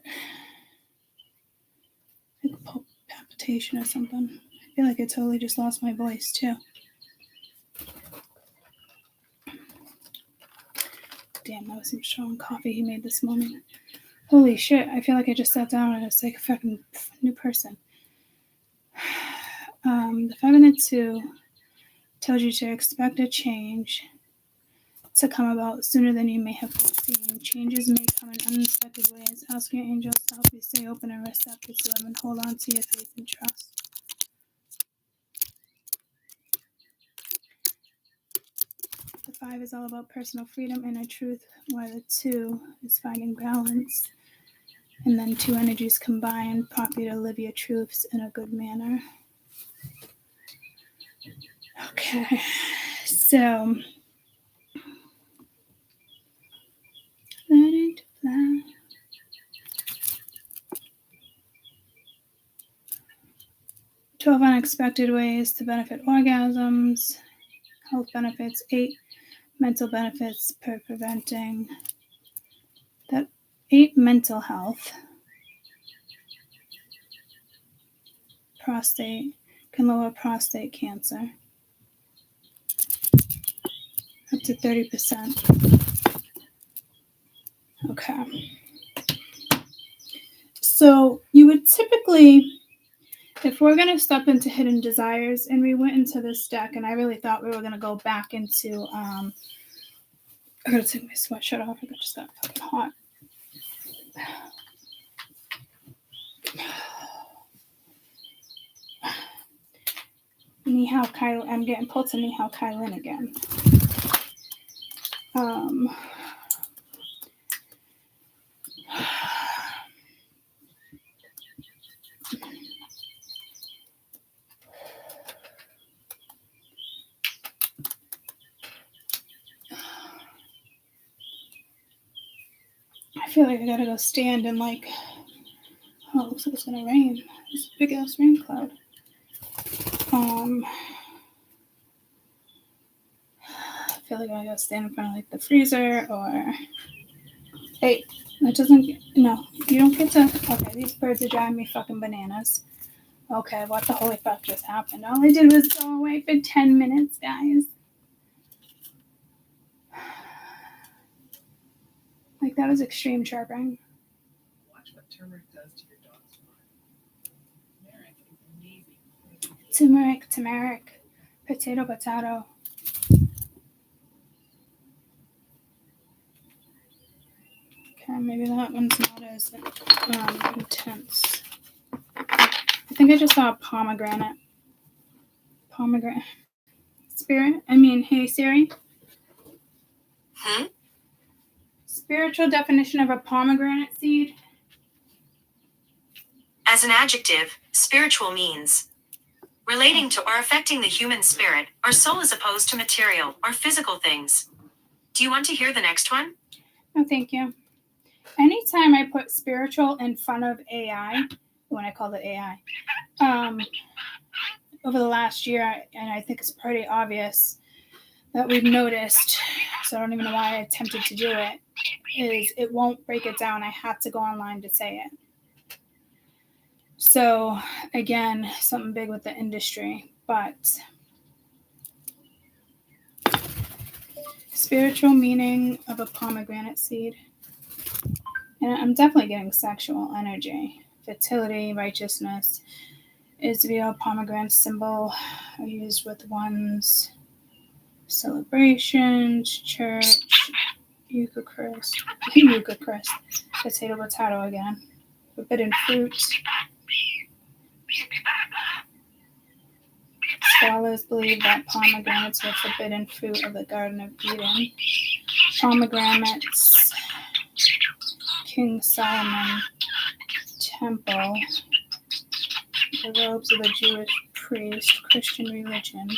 Like palpitation or something. I feel like I totally just lost my voice too. Damn, that was some strong coffee he made this morning. Holy shit, I feel like I just sat down and it's like a fucking new person. The feminine 2 tells you to expect a change to come about sooner than you may have foreseen. Changes may come in unexpected ways. Ask your angels to help you stay open and receptive to them and hold on to your faith and trust. The 5 is all about personal freedom, inner truth, while the 2 is finding balance. And then 2 energies combined prompt you to live your truths in a good manner. Okay, so learning to fly. 12 unexpected ways to benefit orgasms. Health benefits. 8 mental benefits per preventing. That 8 mental health. Prostate can lower prostate cancer up to 30%. Okay. So you would typically, if we're going to step into hidden desires, and we went into this deck, and I really thought we were going to go back into, I gotta take my sweatshirt off. I just got fucking hot. Ni hao Kai, I'm getting pulled to Ni hao Kai Lin again. I feel like I gotta go stand in like, oh, it looks like it's gonna rain. It's a big ass rain cloud. I feel like I gotta stand in front of like the freezer or, hey, that doesn't, no, you don't get to, okay, these birds are driving me fucking bananas. Okay, what the holy fuck just happened? All I did was go away for 10 minutes, guys. Like, that was extreme chirping. Watch what turmeric does to your dog's mind. Turmeric is amazing. Turmeric. Potato. Okay, maybe that one's not as intense. I think I just saw a pomegranate. Hey Siri. Spiritual definition of a pomegranate seed. As an adjective, spiritual means relating to or affecting the human spirit or soul as opposed to material or physical things. Do you want to hear the next one? No, thank you. Anytime I put spiritual in front of AI, when I call it AI, over the last year, and I think it's pretty obvious that we've noticed, so I don't even know why I attempted to do it, is it won't break it down. I have to go online to say it. So, again, something big with the industry, but spiritual meaning of a pomegranate seed. And I'm definitely getting sexual energy. Fertility, righteousness is via pomegranate symbol used with one's celebrations, church, Eucharist, potato again, forbidden fruit, Scholars believe that pomegranates were forbidden fruit of the Garden of Eden. Pomegranates, King Solomon temple, the robes of a Jewish priest, Christian religion.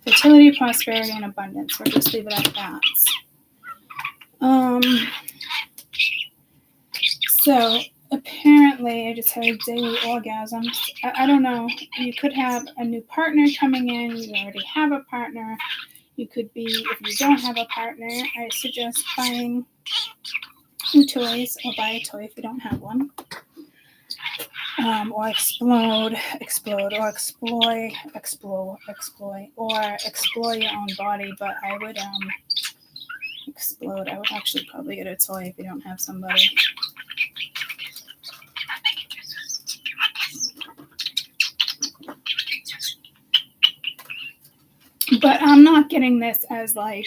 Fertility, prosperity, and abundance. We'll just leave it at that. So apparently, I just had daily orgasms. I don't know. You could have a new partner coming in. You already have a partner. You could be, if you don't have a partner, I suggest buying new toys, or buy a toy if you don't have one. Or explore, or explore your own body. But I would explode. I would actually probably get a toy if you don't have somebody. But I'm not getting this as like,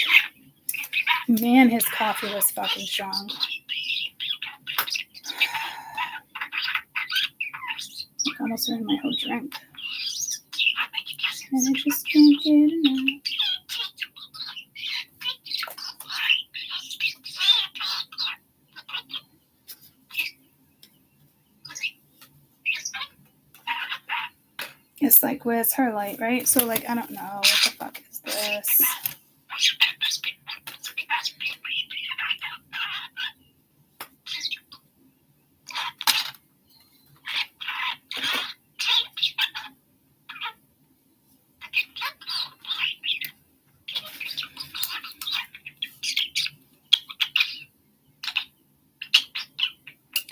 man, his coffee was fucking strong. I almost ruined my whole drink. And I just can't get enough. It's like, where's her light, right? So, like, I don't know. What the fuck is this?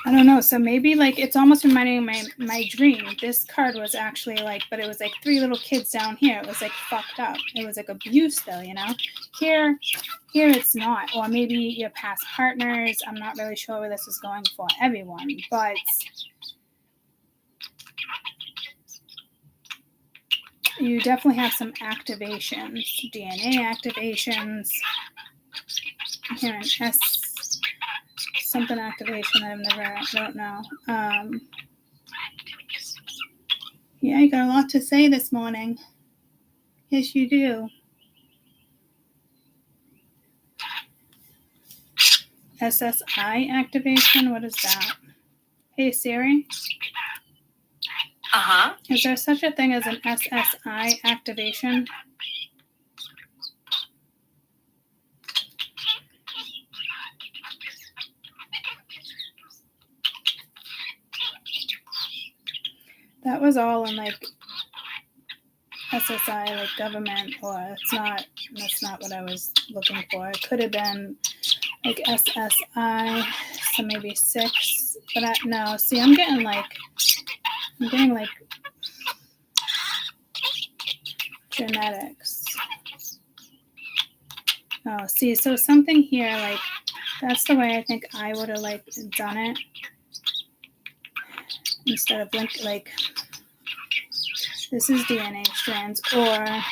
I don't know. So maybe like it's almost reminding me of my dream. This card was actually like, but it was like 3 little kids down here. It was like fucked up. It was like abuse though, you know. Here it's not. Or maybe your past partners. I'm not really sure where this is going for everyone, but you definitely have some activations, DNA activations. Here an S. Something activation I don't know. Yeah, you got a lot to say this morning. Yes, you do. SSI activation? What is that? Hey, Siri? Uh-huh. Is there such a thing as an SSI activation? That was all in like SSI, like government, or that's not what I was looking for. It could have been like SSI, so maybe 6, but no, see, I'm getting like genetics. Oh, see, so something here, like, that's the way I think I would have like done it. Instead of like this is DNA strands, or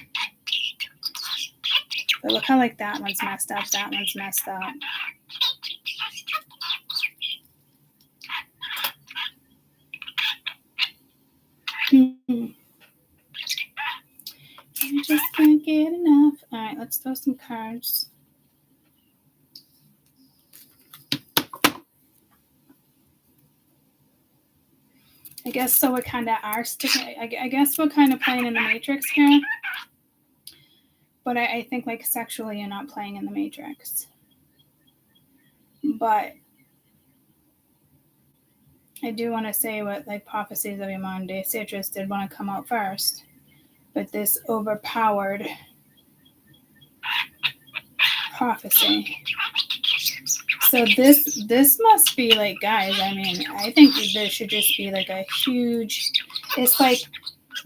but look how like that one's messed up, that one's messed up. I just can't get enough. All right, let's throw some cards. I guess so. We kind of are sticking. I guess we're kind of playing in the Matrix here. But I think like sexually, you're not playing in the Matrix. But I do want to say what like prophecies of your modern day citrus did want to come out first. But this overpowered prophecy. So this must be like, guys, I mean, I think there should just be like a huge, it's like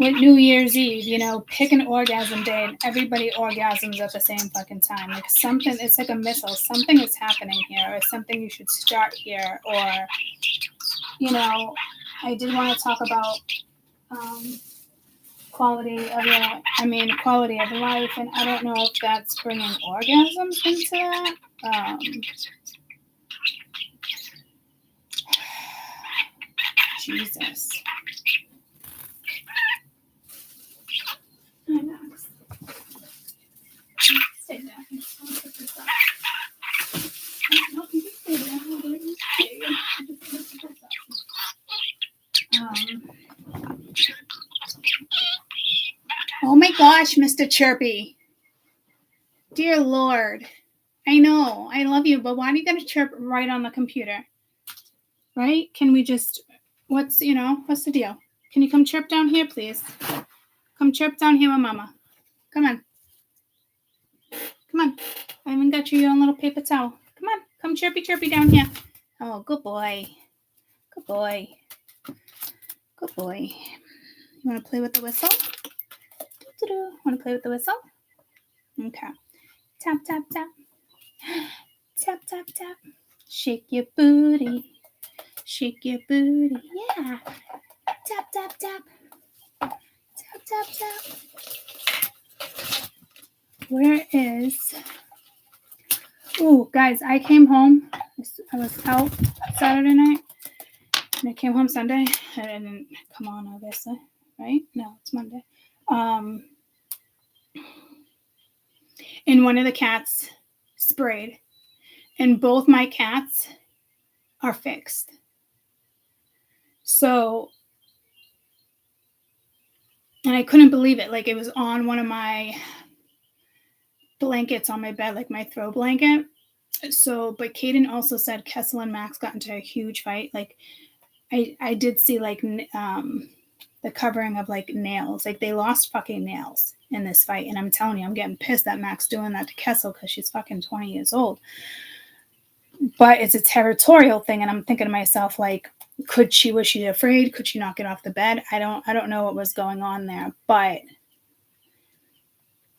with New Year's Eve, you know, pick an orgasm day and everybody orgasms at the same fucking time. Like something, it's like a missile. Something is happening here, or something you should start here, or, you know, I did want to talk about quality of life, and I don't know if that's bringing orgasms into that. Jesus. Hi, Max. Stay there. I just want to put this up. No, you can stay there. Hold on. There you go. I just want to put this up. Oh my gosh, Mr. Chirpy. Dear Lord. I know. I love you, but why are you going to chirp right on the computer? Right? Can we just, what's the deal? Can you come chirp down here, please? Come chirp down here with Mama. Come on. Come on. I even got you your own little paper towel. Come on. Come chirpy down here. Oh, good boy. Good boy. Good boy. You want to play with the whistle? Want to play with the whistle? Okay. Tap, tap, tap. Tap, tap, tap. Shake your booty. Shake your booty. Yeah. Tap, tap, tap. Tap, tap, tap. Where is... Oh, guys, I came home. I was out Saturday night. And I came home Sunday. I didn't come on, obviously. Right? No, it's Monday. And one of the cats sprayed. And both my cats are fixed. So, and I couldn't believe it. Like, it was on one of my blankets on my bed, like my throw blanket. So, but Kaden also said Kessel and Max got into a huge fight. Like, I did see, like, the covering of, like, nails. Like, they lost fucking nails in this fight. And I'm telling you, I'm getting pissed that Max doing that to Kessel because she's fucking 20 years old. But it's a territorial thing. And I'm thinking to myself, like, was she afraid? Could she not get off the bed? I don't know what was going on there. But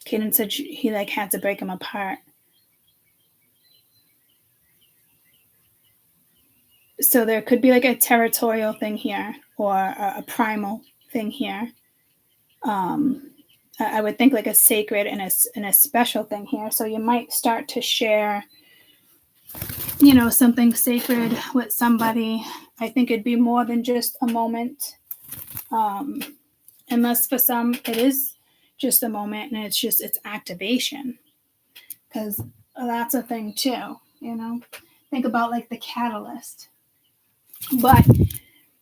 Kaden said he, like, had to break them apart. So there could be, like, a territorial thing here or a primal thing here. I would think, like, a sacred and a special thing here. So you might start to share, something sacred with somebody. I think it'd be more than just a moment. Unless for some it is just a moment and it's activation. Because that's a thing too, Think about, like, the catalyst. But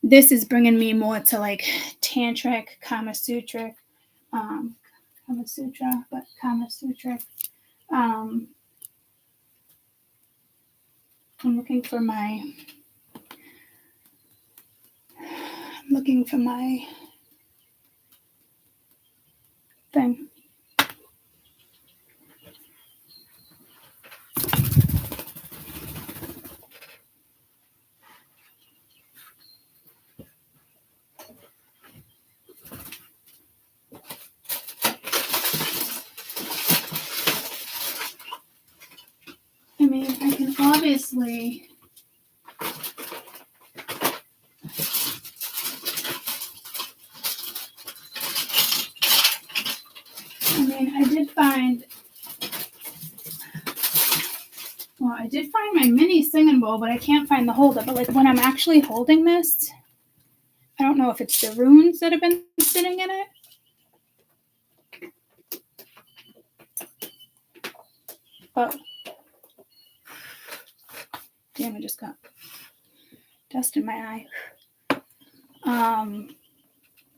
this is bringing me more to, like, tantric, Kama Sutra. I'm looking for my thing. I mean, I can obviously... I did find my mini singing bowl, but I can't find the holder. But, like, when I'm actually holding this, I don't know if it's the runes that have been sitting in it. Oh. Damn, I just got dust in my eye.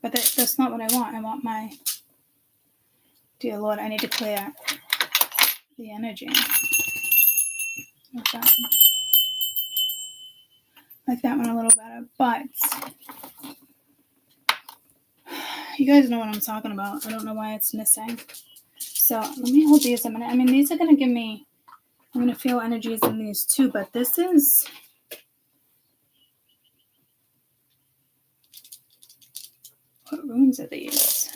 But that's not what I want. I want my... Dear Lord, I need to clear the energy. Like that one a little better. But you guys know what I'm talking about. I don't know why it's missing. So let me hold these a minute. I mean, these are going to give me... I'm going to feel energies in these too. But this is... What runes are these?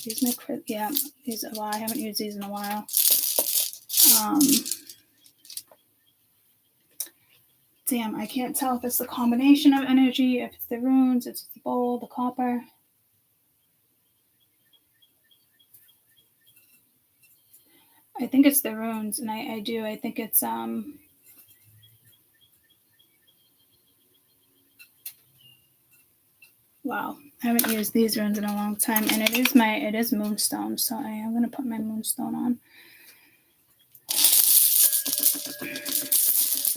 These I haven't used these in a while. Damn, I can't tell if it's the combination of energy, if it's the runes, it's the bowl, the copper. I think it's the runes, and I think it's Wow, I haven't used these runes in a long time, and it is moonstone, so I am gonna put my moonstone on.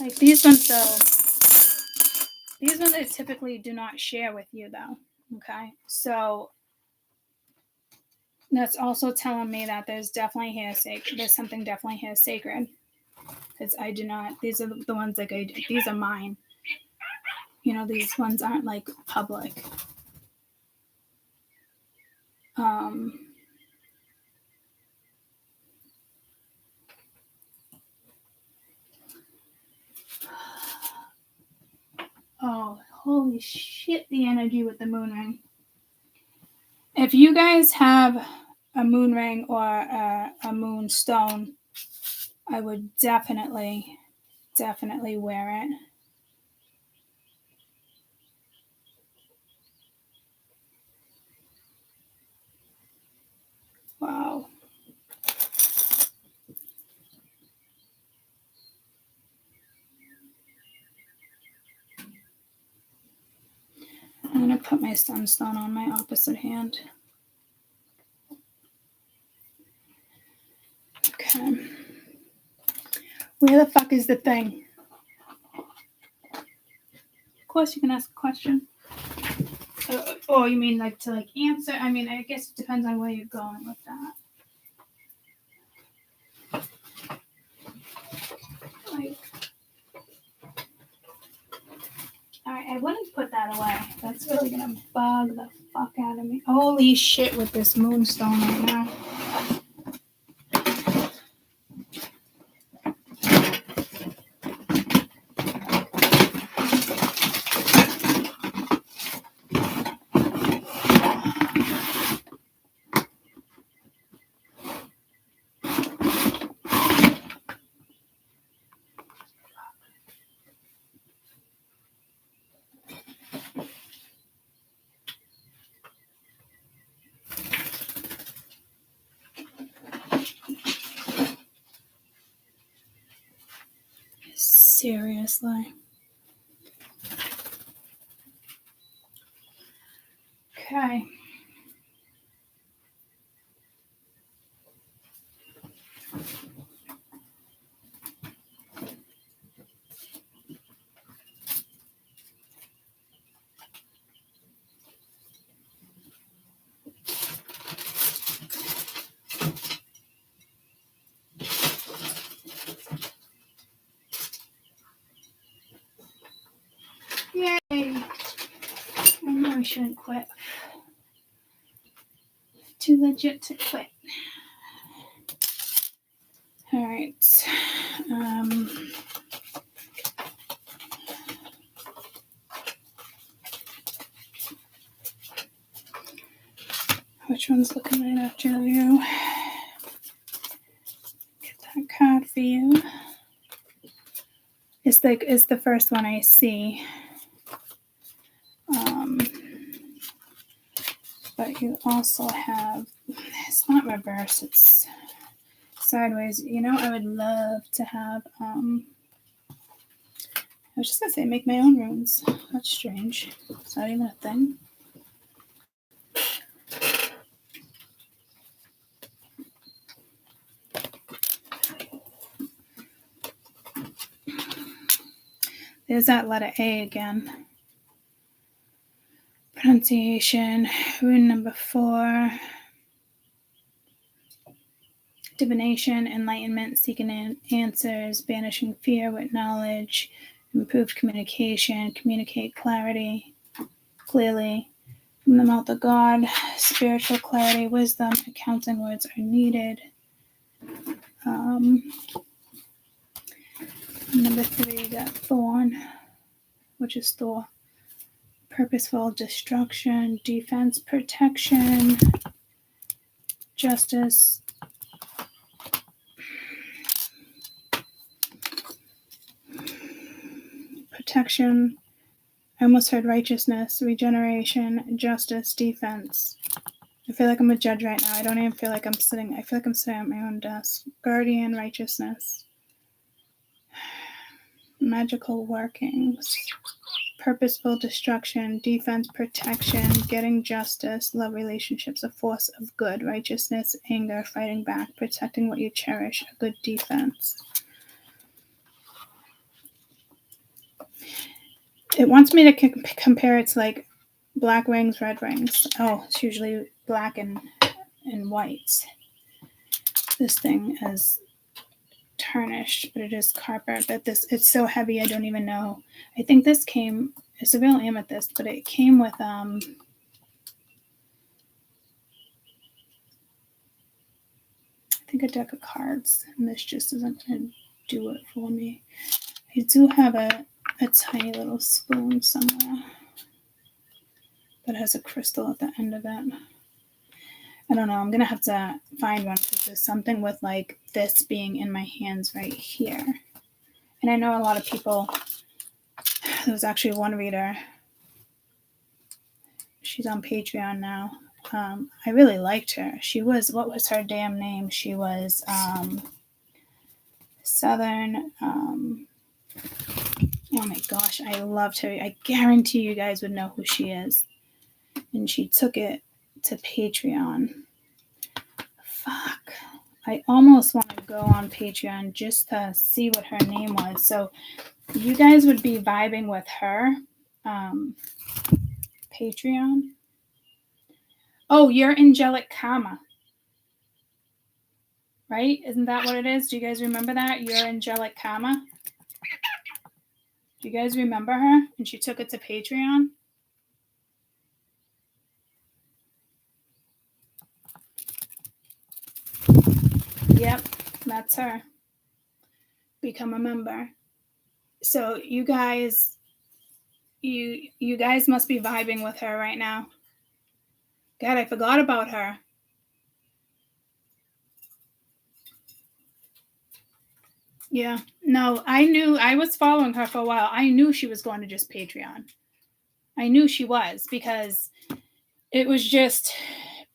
Like these ones though, these ones I typically do not share with you though. Okay, so that's also telling me that there's definitely here sacred. There's something definitely here sacred, because I do not. These are the ones like these are mine. You know, these ones aren't like public. Oh, holy shit, the energy with the moon ring. If you guys have a moon ring or a moon stone, I would definitely wear it. Wow. I'm going to put my sunstone on my opposite hand. Okay. Where the fuck is the thing? Of course you can ask a question. Oh, you mean like to like answer? I mean, I guess it depends on where you're going with that. Like, alright, I wouldn't put that away. That's really gonna bug the fuck out of me. Holy shit with this moonstone right now. Seriously. Okay. Yay! I know I shouldn't quit. Too legit to quit. Alright. Which one's looking right after you? Get that card for you. It's the first one I see. But you also have, it's not reverse, it's sideways. You know, I would love to have, I was just gonna say make my own runes. That's strange. Is that even a thing? There's that letter A again. Pronunciation, rune number 4. Divination, enlightenment, seeking answers, banishing fear with knowledge, improved communication, communicate clearly, from the mouth of God, spiritual clarity, wisdom, accounting words are needed. Number 3, you got thorn, which is Thor. Purposeful destruction, defense, protection, justice, protection. I almost heard righteousness, regeneration, justice, defense. I feel like I'm a judge right now. I don't even feel like I'm sitting. I feel like I'm sitting at my own desk. Guardian, righteousness. magical workings, purposeful destruction, defense, protection, getting justice, love relationships, a force of good, righteousness, anger, fighting back, protecting what you cherish, a good defense. It wants me to compare it to like black rings, red rings. Oh, it's usually black and white. This thing is tarnished, but it is copper. But it's so heavy I don't even know. I think this came, it's a real amethyst, but it came with I think a deck of cards, and this just isn't going to do it for me. I do have a tiny little spoon somewhere that has a crystal at the end of it. I don't know. I'm going to have to find one because there's something with like this being in my hands right here. And I know a lot of people, there was actually one reader. She's on Patreon now. I really liked her. She was, what was her damn name? She was Southern. Oh my gosh, I loved her. I guarantee you guys would know who she is. And she took it to Patreon. Fuck. I almost want to go on Patreon just to see what her name was. So you guys would be vibing with her. Patreon. Oh, your angelic karma. Right? Isn't that what it is? Do you guys remember that? Your angelic karma? Do you guys remember her? And she took it to Patreon? Yep, that's her. Become a member. So you guys must be vibing with her right now. God, I forgot about her. Yeah. No, I was following her for a while. I knew she was going to just Patreon. I knew she was because it was just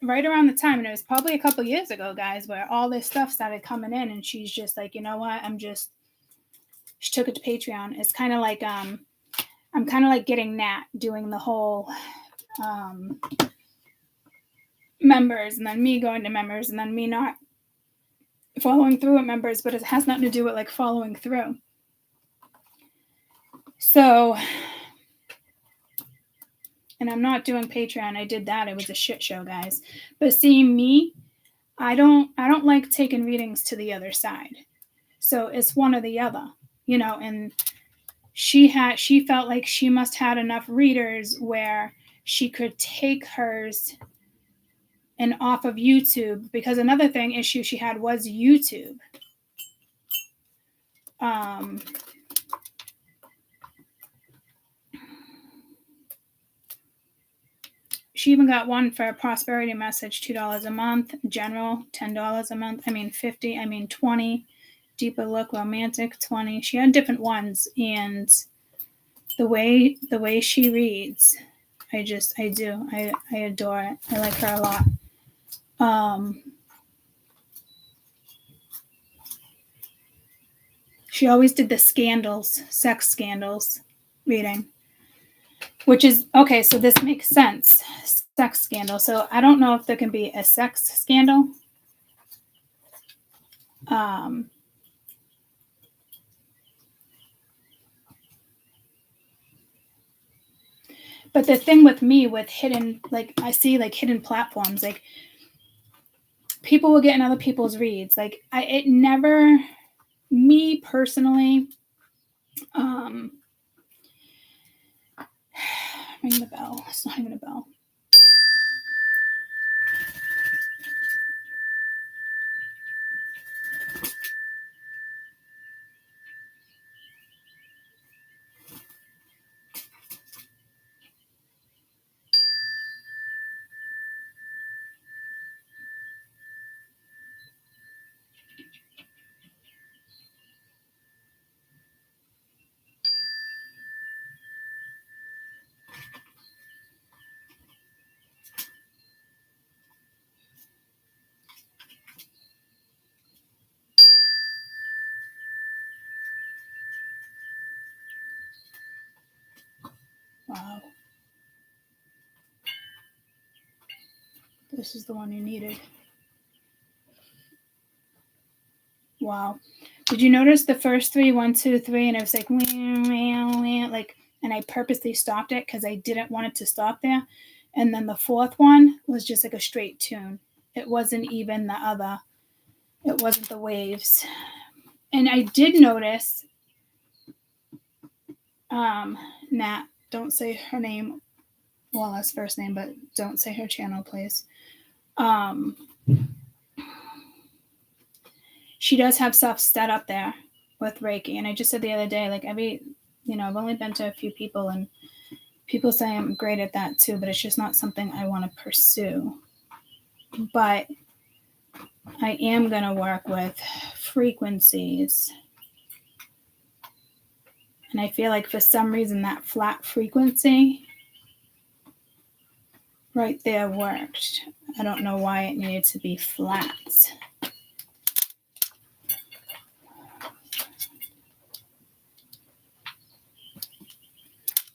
right around the time, and it was probably a couple years ago, guys, where all this stuff started coming in, and she's just like, you know what? She took it to Patreon. It's kind of like, I'm kind of like getting Nat doing the whole members, and then me going to members, and then me not following through with members, but it has nothing to do with like following through. So, and I'm not doing Patreon. I did that. It was a shit show, guys. But seeing me, I don't like taking readings to the other side. So it's one or the other, you know, and she felt like she must had enough readers where she could take hers and off of YouTube, because another issue she had was YouTube. She even got one for a prosperity message, $2 a month, general, $10 a month. I mean, 50, I mean, 20, deeper look, romantic, 20. She had different ones, and the way she reads, I adore it. I like her a lot. She always did the sex scandals reading, which is, okay, so this makes sense. Sex scandal. So I don't know if there can be a sex scandal. But the thing with me, with hidden, like I see like hidden platforms, like people will get in other people's reads. Like it never, me personally, ring the bell. It's not even a bell. Wow. This is the one you needed. Wow. Did you notice the first three, 1, 2, 3, and it was like, like, and I purposely stopped it because I didn't want it to stop there. And then the fourth one was just like a straight tune. It wasn't even the other. It wasn't the waves. And I did notice, Nat, don't say her name, well, that's first name, but don't say her channel, please. She does have stuff set up there with Reiki. And I just said the other day, like I've only been to a few people and people say I'm great at that too, but it's just not something I want to pursue. But I am going to work with frequencies. And I feel like for some reason that flat frequency right there worked. I don't know why it needed to be flat.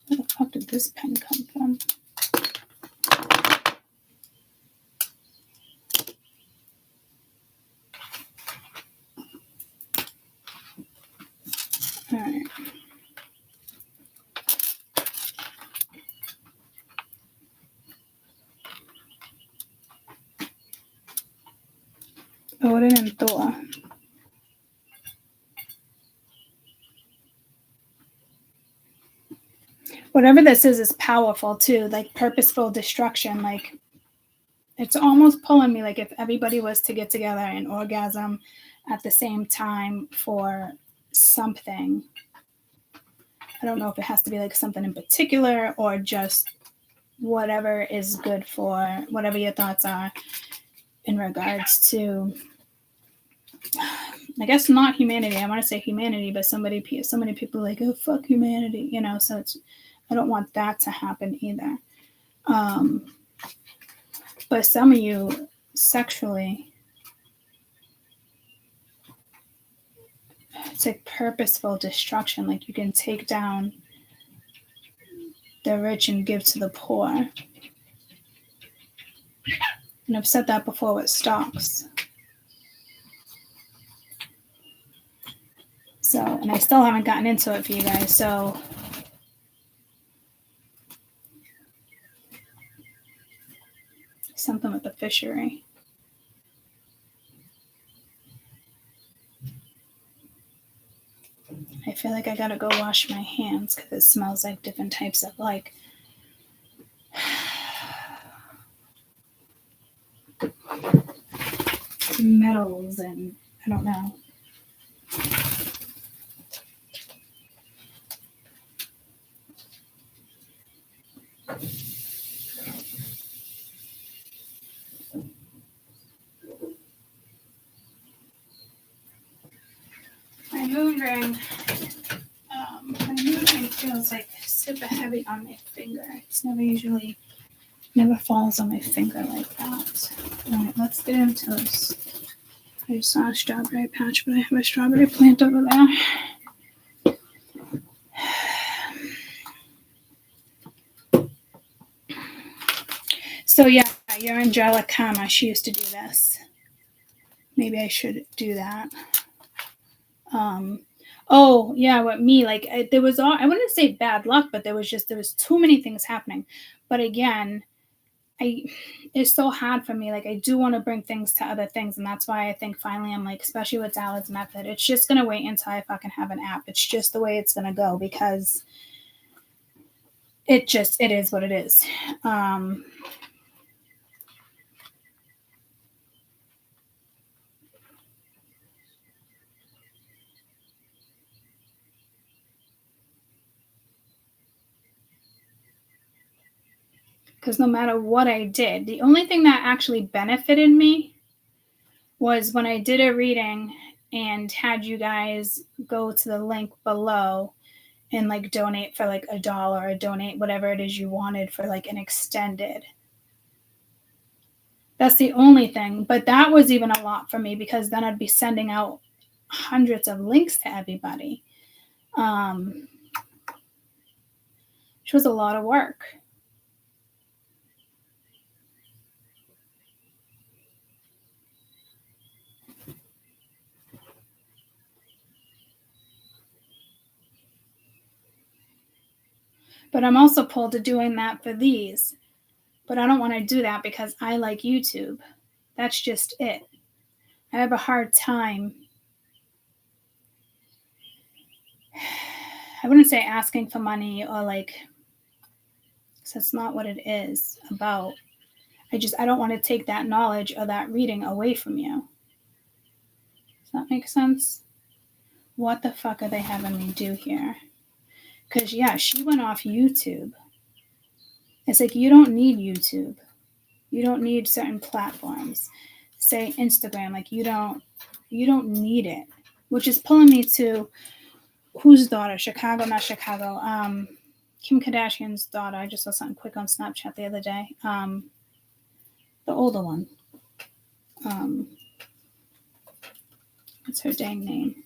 Where the fuck did this pen come from? All right. Orden en todo. Whatever this is powerful too, like purposeful destruction. Like it's almost pulling me like if everybody was to get together and orgasm at the same time for something. I don't know if it has to be like something in particular or just whatever is good for whatever your thoughts are in regards to, I guess not humanity. I want to say humanity, but so many people are like, oh, fuck humanity, so I don't want that to happen either. But some of you sexually, it's like purposeful destruction. Like you can take down the rich and give to the poor. And I've said that before with stocks. So, and I still haven't gotten into it for you guys. So something with the fishery. I feel like I gotta go wash my hands because it smells like different types of like metals and I don't know. My moon ring feels like super heavy on my finger. It's never falls on my finger like that. All right, let's get into this. I just saw a strawberry patch, but I have a strawberry plant over there. So yeah, your angelic karma, she used to do this. Maybe I should do that. Oh yeah, with me, like there was I wouldn't say bad luck, but there was too many things happening. But again, it's so hard for me. Like I do want to bring things to other things, and that's why I think finally I'm like, especially with Alad's method, it's just gonna wait until I fucking have an app. It's just the way it's gonna go because it is what it is. Because no matter what I did, the only thing that actually benefited me was when I did a reading and had you guys go to the link below and like donate for like $1 or donate whatever it is you wanted for like an extended. That's the only thing. But that was even a lot for me because then I'd be sending out hundreds of links to everybody. which was a lot of work. But I'm also pulled to doing that for these. But I don't want to do that because I like YouTube. That's just it. I have a hard time. I wouldn't say asking for money or like, so that's not what it is about. I don't want to take that knowledge or that reading away from you. Does that make sense? What the fuck are they having me do here? Because, yeah, she went off YouTube. It's like, you don't need YouTube. You don't need certain platforms. Say Instagram, like you don't need it. Which is pulling me to whose daughter? Not Chicago. Kim Kardashian's daughter. I just saw something quick on Snapchat the other day. The older one. What's her dang name?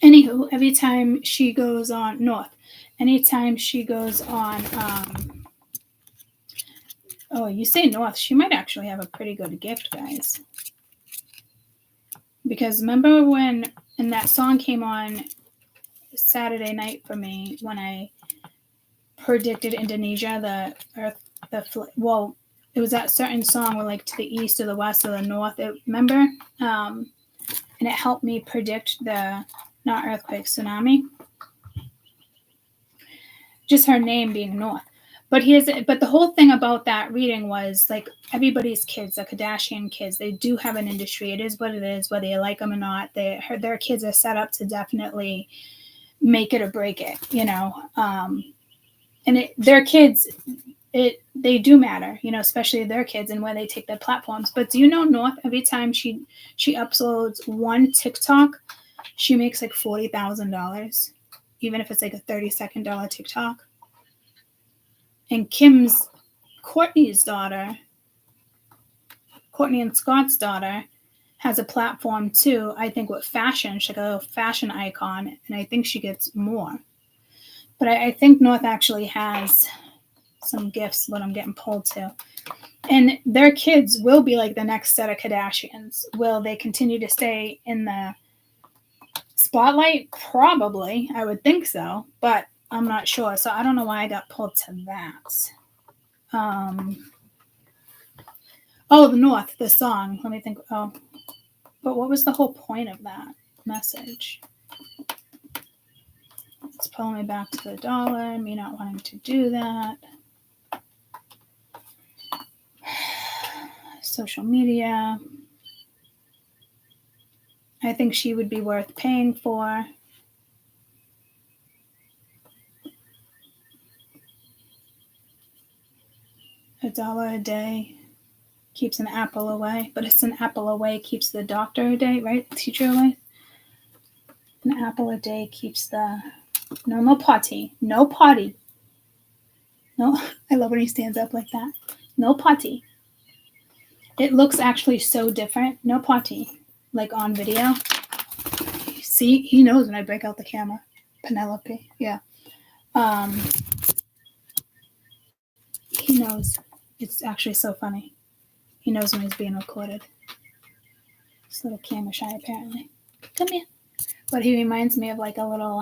Anywho, every time she goes on anytime she goes on, oh, you say North, she might actually have a pretty good gift, guys. Because remember when, and that song came on Saturday night for me when I predicted Indonesia, it was that certain song where like to the east or the west or the north, remember? And it helped me predict the, not earthquake, tsunami. Just her name being North. But the whole thing about that reading was like everybody's kids, the Kardashian kids, they do have an industry. It is what it is, whether you like them or not. Their kids are set up to definitely make it or break it, you know. And their kids, they do matter, you know, especially their kids and where they take their platforms. But do you know North, every time she uploads one TikTok, she makes like $40,000, even if it's like a 30-second TikTok. And Courtney and Scott's daughter, has a platform too, I think with fashion. She's like a fashion icon, and I think she gets more. But I think North actually has some gifts, what I'm getting pulled to. And their kids will be like the next set of Kardashians. Will they continue to stay in the spotlight? Probably. I would think so. But I'm not sure. So I don't know why I got pulled to that. The North, the song. Let me think. Oh, but what was the whole point of that message? It's pulling me back to the dollar, me not wanting to do that. Social media. I think she would be worth paying for. $1 a day keeps an apple away, but it's an apple away keeps the doctor a day, right? Teacher away. An apple a day keeps the no potty. No potty. No, I love when he stands up like that. No potty. It looks actually so different. No potty. Like on video. See, he knows when I break out the camera. Penelope. Yeah. He knows. It's actually so funny. He knows when he's being recorded. He's a little camera shy, apparently. Come here. But he reminds me of like a little,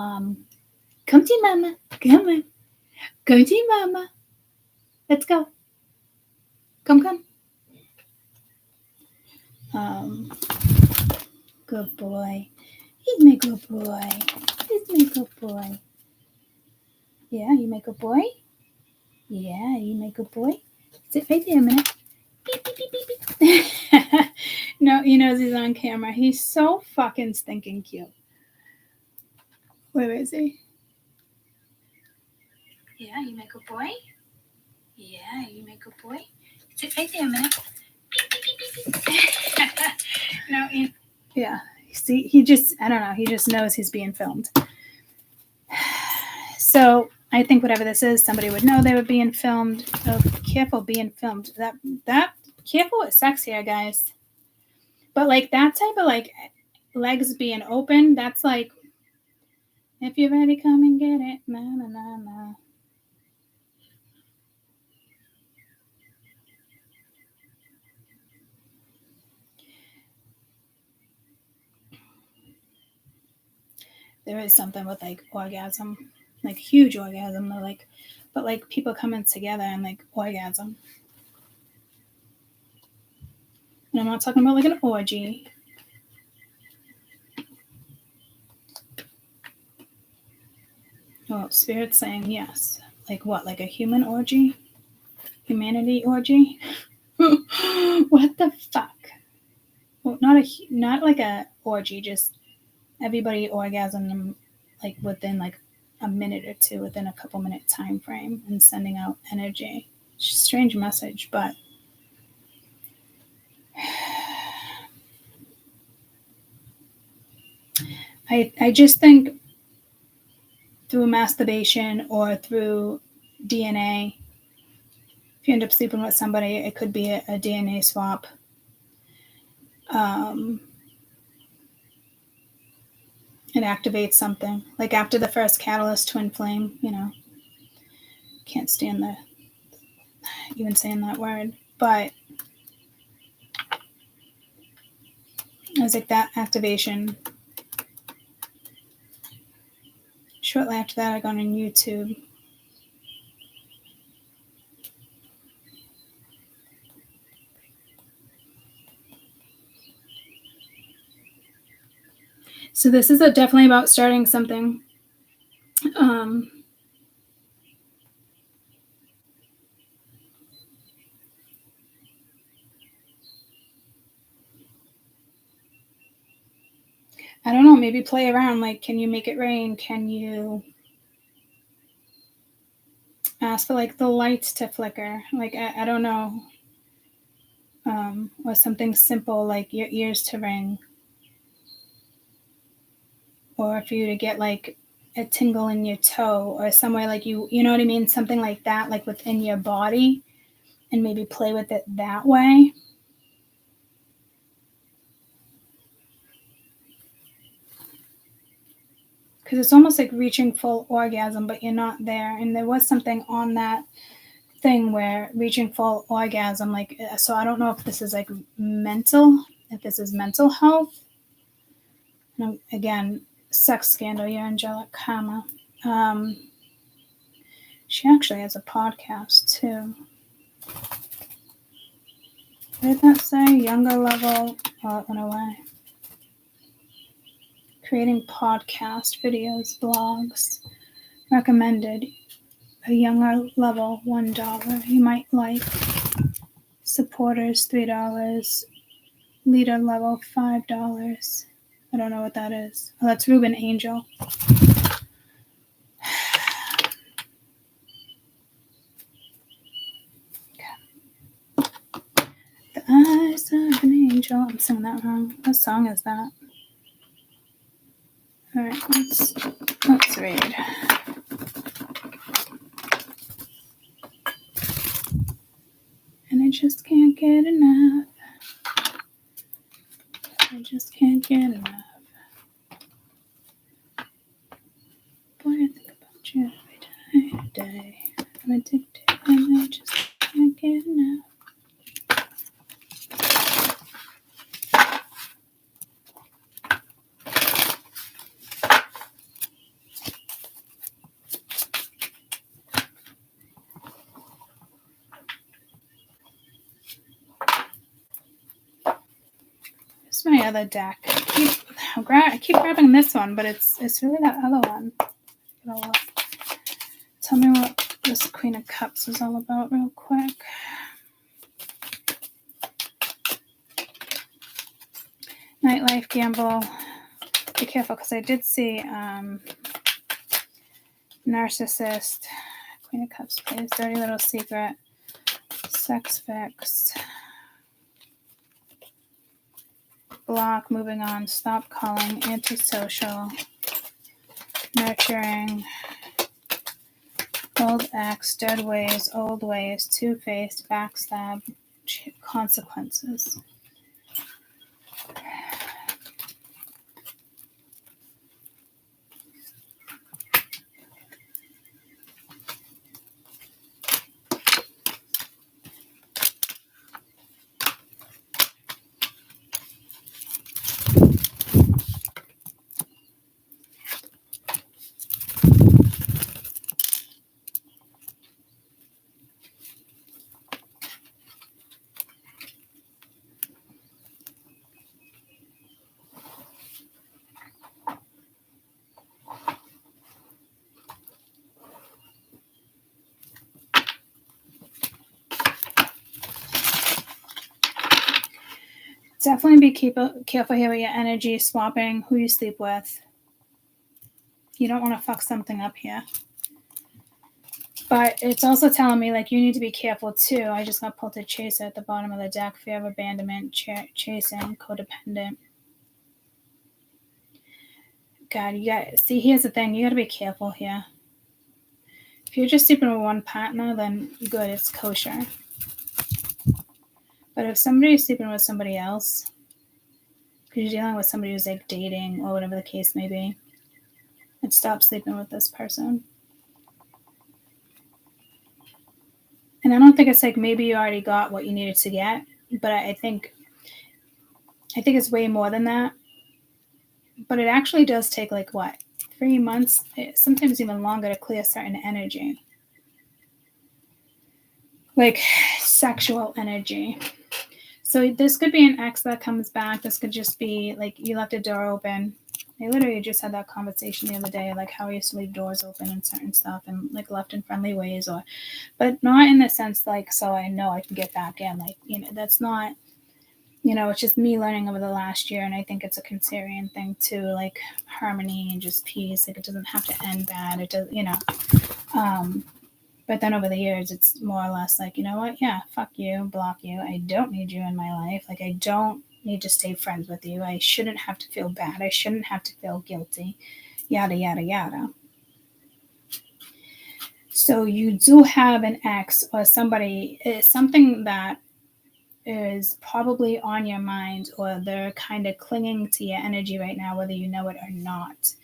come to mama. Come on. Come to mama. Let's go. Come. Good boy. He's my good boy. He's my good boy. Yeah, you my good boy? Yeah, you my good boy? Sit right there a minute. Beep, beep, beep, beep, beep. No, he knows he's on camera. He's so fucking stinking cute. Where is he? Yeah, you my good boy? Yeah, you my good boy? Sit right there a minute. Beep, beep, beep, beep, beep. No, yeah. See, he just knows he's being filmed. So I think whatever this is, somebody would know they were being filmed. Oh, careful being filmed. That careful with sex here, guys. But like that type of like legs being open, that's like If you're ready, come and get it. Na na na na. There is something with like orgasm, like huge orgasm, like, but like people coming together and like orgasm. And I'm not talking about like an orgy. Well, Spirit's saying yes. Like what? Like a human orgy? Humanity orgy? What the fuck? Well, not like a orgy, just everybody orgasm like within like a minute or two, within a couple minute time frame, and sending out energy. Strange message, but I just think through masturbation or through DNA, if you end up sleeping with somebody, it could be a DNA swap. It activates something. Like after the first catalyst, twin flame, can't stand even saying that word, but it was like that activation. Shortly after that, I got on YouTube. So this is definitely about starting something. I don't know, maybe play around. Like, can you make it rain? Can you ask for like the lights to flicker? Like, I don't know. Or something simple like your ears to ring. Or for you to get like a tingle in your toe or somewhere like you know what I mean? Something like that, like within your body, and maybe play with it that way. Because it's almost like reaching full orgasm, but you're not there. And there was something on that thing where reaching full orgasm, like, so I don't know if this is like if this is mental health. And again, sex scandal, your angelic karma. She actually has a podcast too. What did that say? Younger level. Oh, it went away. Creating podcast videos, blogs. Recommended. A younger level, $1. You might like. Supporters, $3. Leader level, $5. I don't know what that is. Oh, that's Ruben Angel. The eyes of an angel. I'm singing that wrong. What song is that? All right, let's read. And I just can't get enough. I just can't get enough. Boy, I think about you every day. I'm addicted and I just can't get enough. Here's my other deck. I keep grabbing this one, but it's really that other one. Tell me what this Queen of Cups is all about real quick. Nightlife, gamble. Be careful, because I did see narcissist. Queen of Cups plays dirty little secret. Sex fix. Block, moving on, stop calling, antisocial. Nurturing. Old ex, dead ways, old ways, two-faced, backstab, consequences. Definitely be careful here with your energy, swapping who you sleep with. You don't want to fuck something up here. But it's also telling me, like, you need to be careful, too. I just got pulled to Chaser at the bottom of the deck. Fear of abandonment, chasing, codependent. God, see, here's the thing. You got to be careful here. If you're just sleeping with one partner, then good, it's kosher. But if somebody's sleeping with somebody else, because you're dealing with somebody who's, like, dating or whatever the case may be, and stop sleeping with this person. And I don't think it's like maybe you already got what you needed to get, but I think it's way more than that. But it actually does take, like, what, 3 months, sometimes even longer, to clear certain energy. Like sexual energy. So this could be an ex that comes back. This could just be like you left a door open. I literally just had that conversation the other day, like how I used to leave doors open and certain stuff and like left in friendly ways, but not in the sense like, so I know I can get back in. Like, that's not, it's just me learning over the last year. And I think it's a Cancerian thing too, like harmony and just peace. Like it doesn't have to end bad. It does, but then over the years, it's more or less like, you know what? Yeah, fuck you, block you. I don't need you in my life. Like, I don't need to stay friends with you. I shouldn't have to feel bad. I shouldn't have to feel guilty. Yada, yada, yada. So you do have an ex or somebody, something that is probably on your mind, or they're kind of clinging to your energy right now, whether you know it or not.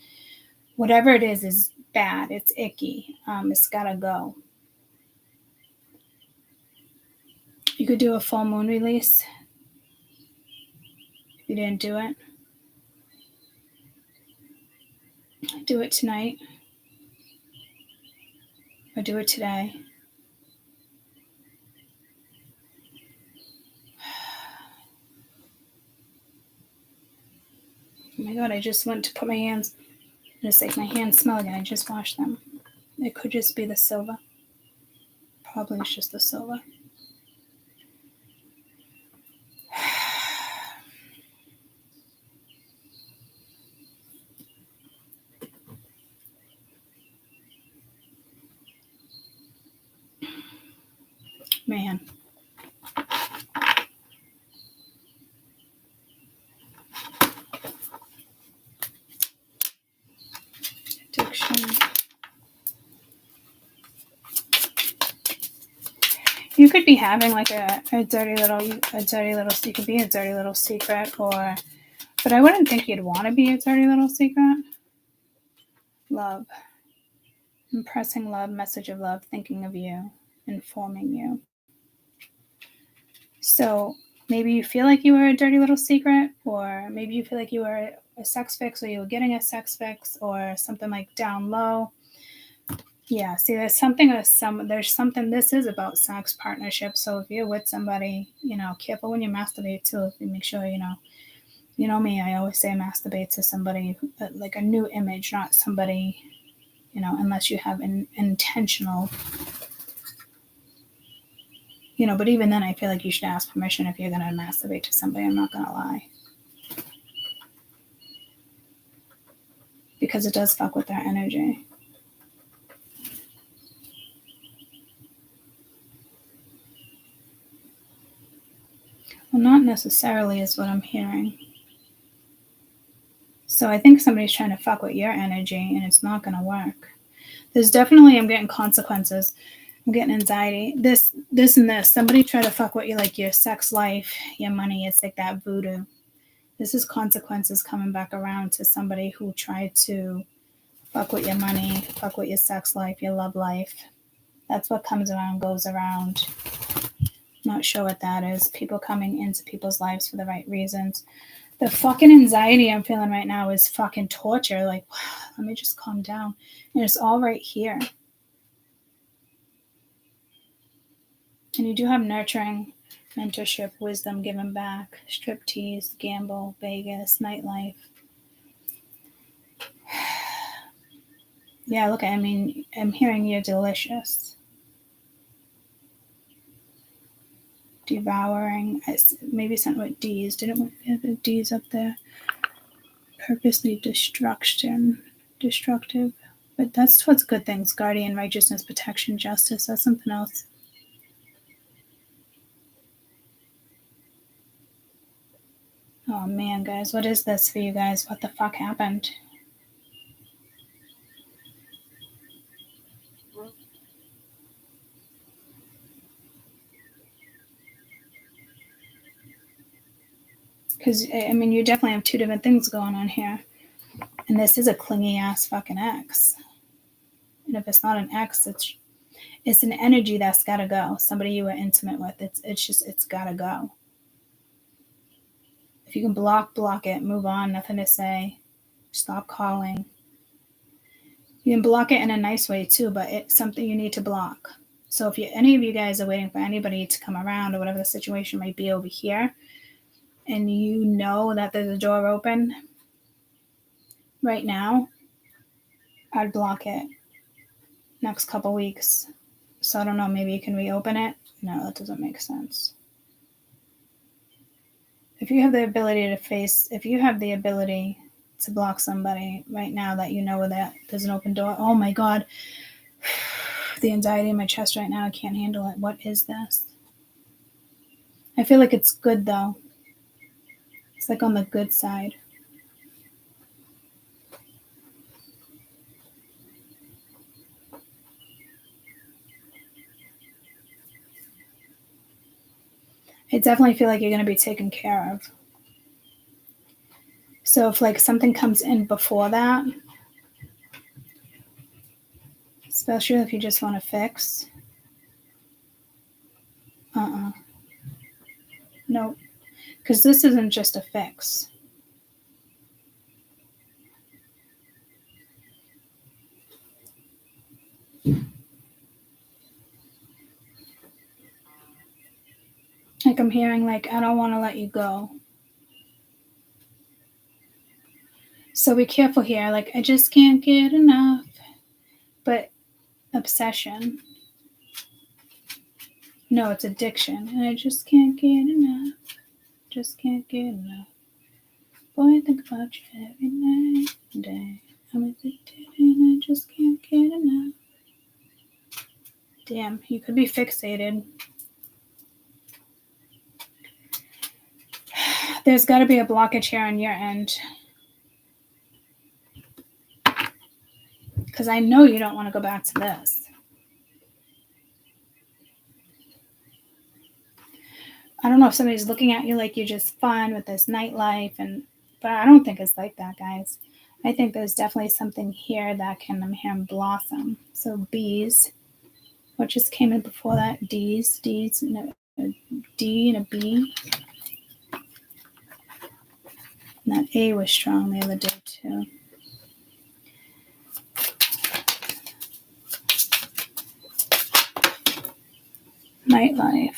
Whatever it is bad. It's icky. It's got to go. You could do a full moon release if you didn't do it. Do it tonight. Or do it today. Oh my God, I just went to put my hands, and it's like my hands smell again. I just washed them. It could just be the silver. Probably it's just the silver. Man. Addiction. You could be having like a dirty little, you could be a dirty little secret, but I wouldn't think you'd want to be a dirty little secret. Love. Impressing love, message of love, thinking of you, informing you. So maybe you feel like you were a dirty little secret, or maybe you feel like you were a sex fix, or you were getting a sex fix, or something like down low. Yeah, see, there's something, this is about sex partnership. So if you're with somebody, careful when you masturbate too. If you make sure, you know me, I always say masturbate to somebody, like a new image, not somebody, unless you have an intentional, but even then I feel like you should ask permission if you're going to masturbate to somebody. I'm not going to lie. Because it does fuck with their energy. Well, not necessarily is what I'm hearing. So I think somebody's trying to fuck with your energy, and it's not going to work. There's definitely, I'm getting consequences. I'm getting anxiety. This and this. Somebody try to fuck with you, like your sex life, your money. It's like that voodoo. This is consequences coming back around to somebody who tried to fuck with your money, fuck with your sex life, your love life. That's what comes around, goes around. Not sure what that is. People coming into people's lives for the right reasons. The fucking anxiety I'm feeling right now is fucking torture. Like, let me just calm down. And it's all right here. And you do have nurturing, mentorship, wisdom given back, striptease, gamble, Vegas, nightlife. Yeah, look, I'm hearing you're delicious. devouring. Maybe something with D's. Didn't we have the D's up there? Purposely destructive. But that's towards good things. Guardian, righteousness, protection, justice. That's something else. Oh man, guys, what is this for you guys? What the fuck happened? Because, I mean, you definitely have two different things going on here. And this is a clingy ass fucking ex. And if it's not an ex, it's an energy that's gotta go. Somebody you were intimate with. It's gotta go. If you can block it, move on, nothing to say. Stop calling. You can block it in a nice way too, but it's something you need to block. So if any of you guys are waiting for anybody to come around or whatever the situation might be over here, and you know that there's a door open right now, I'd block it next couple weeks. So I don't know, maybe you can reopen it. No, that doesn't make sense. If you have the ability to block somebody right now that you know that there's an open door, oh my God, the anxiety in my chest right now, I can't handle it. What is this? I feel like it's good though. It's like on the good side. I definitely feel like you're going to be taken care of. So if like something comes in before that, especially if you just want to fix, nope, because this isn't just a fix. Like I'm hearing like, I don't want to let you go. So be careful here. Like, I just can't get enough. But obsession. No, it's addiction. And I just can't get enough. Just can't get enough. Boy, I think about you every night and day. I'm addicted and I just can't get enough. Damn, you could be fixated. There's got to be a blockage here on your end. Because I know you don't want to go back to this. I don't know if somebody's looking at you like you're just fun with this nightlife, but I don't think it's like that, guys. I think there's definitely something here that can, I'm hearing blossom. So B's. What just came in before that? D's, and a D and a B. And that A was strong the other day too. Nightlife.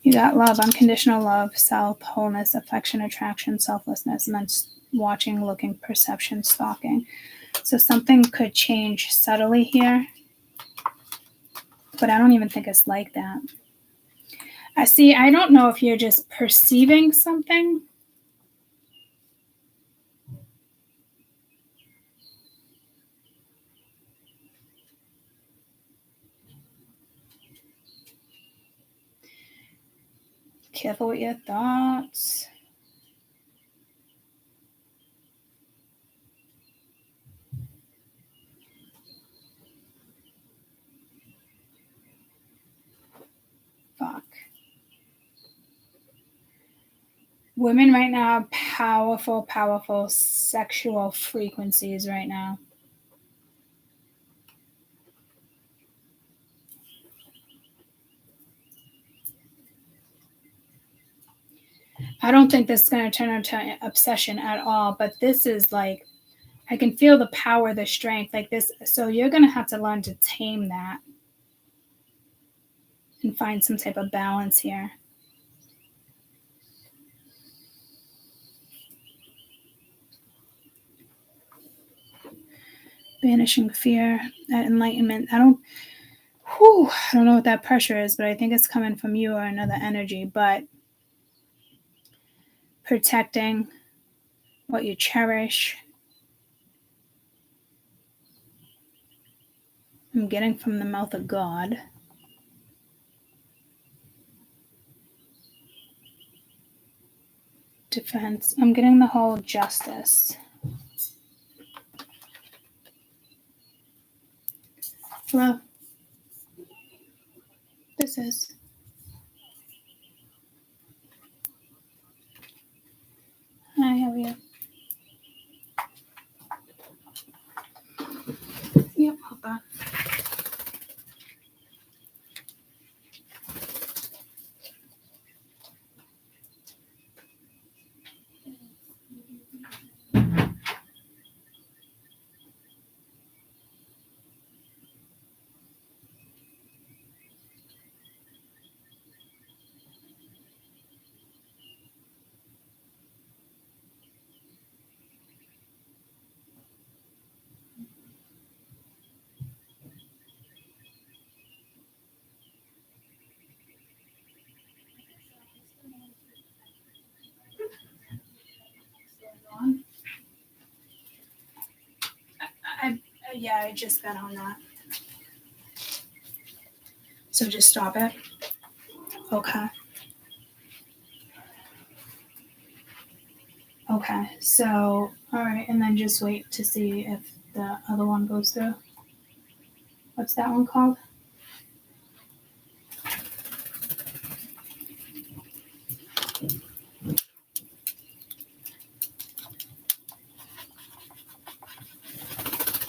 You got love, unconditional love, self, wholeness, affection, attraction, selflessness, and then watching, looking, perception, stalking. So something could change subtly here, but I don't even think it's like that. I don't know if you're just perceiving something. Careful with your thoughts. Fuck. Women right now have powerful, powerful sexual frequencies right now. I don't think this is going to turn into obsession at all, but this is like, I can feel the power, the strength like this. So you're going to have to learn to tame that and find some type of balance here. Banishing fear, that enlightenment. Whew, I don't know what that pressure is, but I think it's coming from you or another energy. But protecting what you cherish. I'm getting from the mouth of God. Defense. I'm getting the whole justice. Hello. This is. Hi, how are you? Yep, hold on. I just been on that. So just stop it. Okay. Okay. So, all right, and then just wait to see if the other one goes through. What's that one called?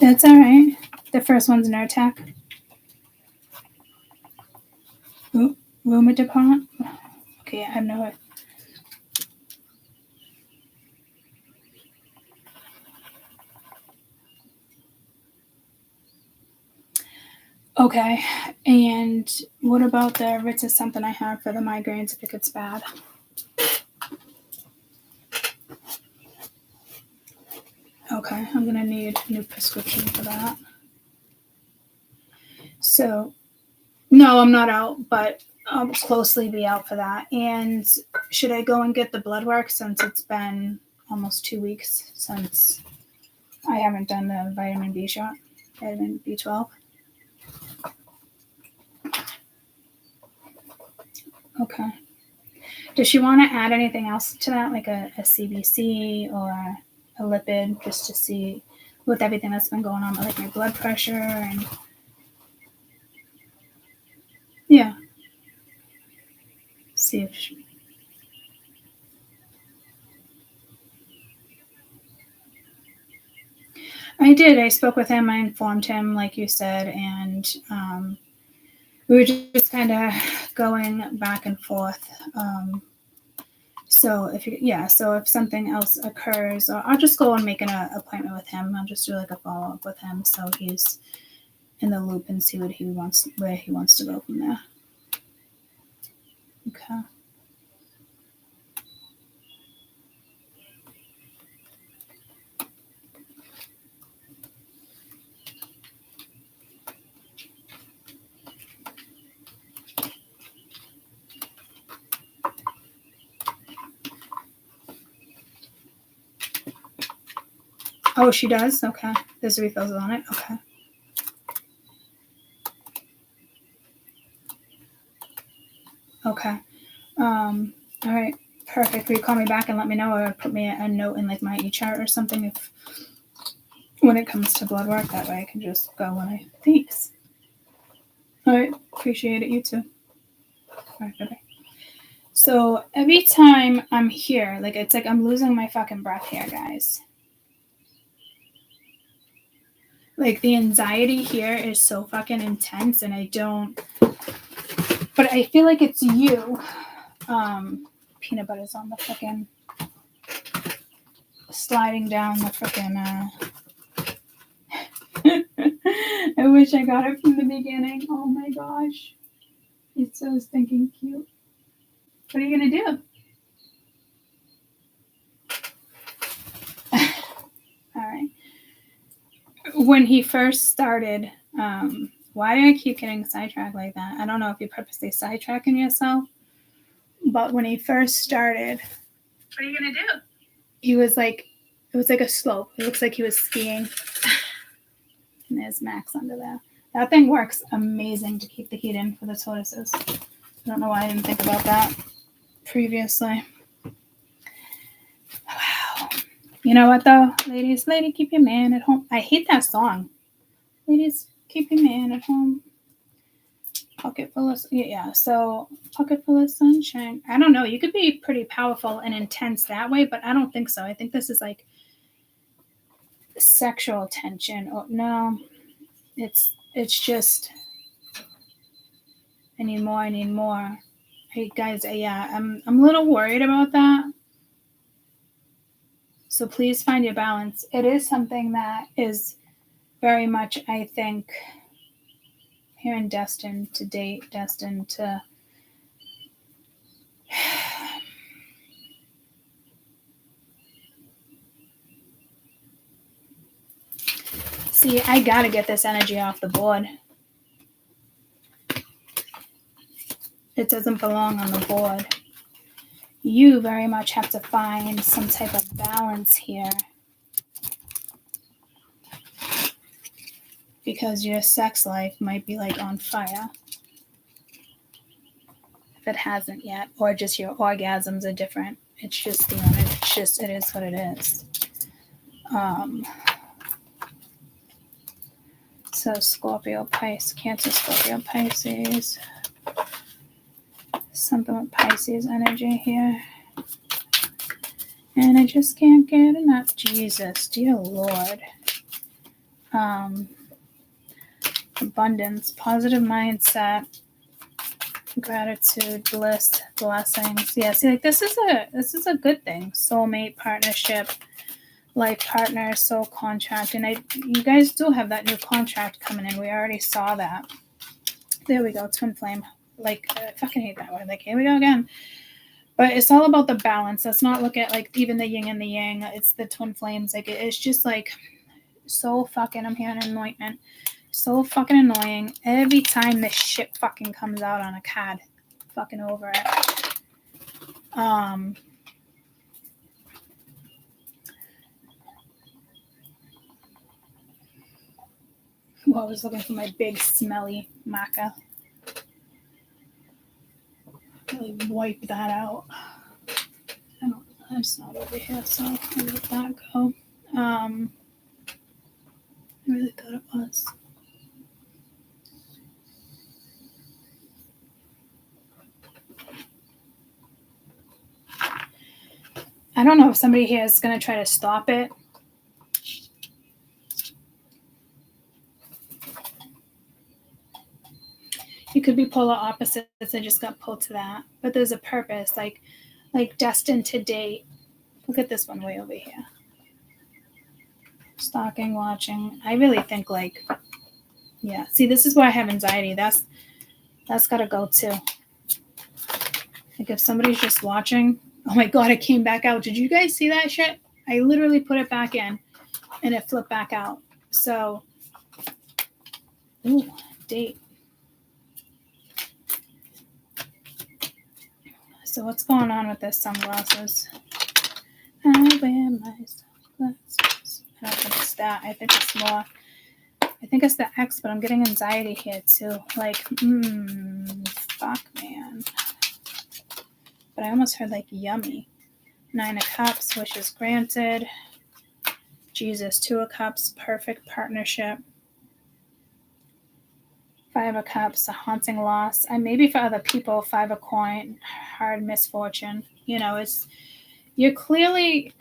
That's all right. The first one's an air attack. Rheuma department. Okay, I know it. Okay, and what about the Ritz is something I have for the migraines if it gets bad? Okay, I'm gonna need a new prescription for that. So, no, I'm not out, but I'll closely be out for that. And should I go and get the blood work since it's been almost 2 weeks since I haven't done the vitamin B shot, vitamin B12? Okay. Does she want to add anything else to that, like a CBC or a lipid, just to see with everything that's been going on, like my blood pressure and yeah, see if she, I did. I spoke with him. I informed him, like you said, and we were just kind of going back and forth. So if something else occurs, or I'll just go and make an appointment with him. I'll just do like a follow up with him, so he's in the loop and see where he wants to go from there. Okay. Oh, she does? Okay. There's refills on it. Okay. Okay. All right. Perfect. Will you call me back and let me know, or put me a note in like my e-chart or something if when it comes to blood work? That way I can just go when I thanks. All right. Appreciate it. You too. All right. Bye-bye. So every time I'm here, like it's like I'm losing my fucking breath here, guys. Like the anxiety here is so fucking intense, and I don't. But I feel like it's you. Peanut butter's on the fucking sliding down the fucking. I wish I got it from the beginning. Oh my gosh, it's so stinking cute. What are you gonna do? All right. When he first started Why do I keep getting sidetracked like that? I don't know if you're purposely sidetracking yourself, but when he first started, What are you gonna do? he was like, it was like a slope. It looks like he was skiing. And there's Max under there. That thing works amazing to keep the heat in for the tortoises. I don't know why I didn't think about that previously. Wow. You know what though, ladies? Lady, keep your man at home. I hate that song. Ladies, keep your man at home. Pocket full of, yeah, so pocket full of sunshine. I don't know. You could be pretty powerful and intense that way, but I don't think so. I think this is like sexual tension. Oh, no, it's just, I need more. Hey guys, yeah, I'm a little worried about that. So please find your balance. It is something that is very much, I think, here and destined to date, destined to see, I gotta get this energy off the board. It doesn't belong on the board. You very much have to find some type of balance here because your sex life might be like on fire if it hasn't yet, or just your orgasms are different. It's just it is what it is. So Scorpio, Pisces, Cancer, Scorpio, Pisces. Something with Pisces energy here. And I just can't get enough. Jesus, dear Lord. Abundance, positive mindset, gratitude, bliss, blessings. Yeah, see, like this is a good thing. Soulmate, partnership, life partner, soul contract, and you guys do have that new contract coming in. We already saw that. There we go, twin flame. Like I fucking hate that word. Like here we go again. But it's all about the balance. Let's not look at like even the yin and the yang. It's the twin flames. Like it's just like so fucking. I'm hearing anointment. So fucking annoying. Every time this shit fucking comes out on a CAD. Fucking over it. Well, I was looking for my big smelly maca. Really wipe that out. It's not over here, so I'll let that go. I really thought it was. I don't know if somebody here is going to try to stop it. You could be polar opposites. I just got pulled to that. But there's a purpose, like destined to date. Look at this one way over here. Stalking, watching. I really think like, yeah. See, this is why I have anxiety. That's got to go too. Like if somebody's just watching, oh my God, it came back out. Did you guys see that shit? I literally put it back in and it flipped back out. So, ooh, date. So what's going on with this sunglasses? I wear my sunglasses. I don't think it's that. I think it's more. I think it's the X, but I'm getting anxiety here too. Like, fuck, man. But I almost heard like yummy. 9 of Cups, wishes granted. Jesus, 2 of Cups, perfect partnership. 5 of Cups, a haunting loss. And maybe for other people, 5 of Coin, hard misfortune. You know, there's clearly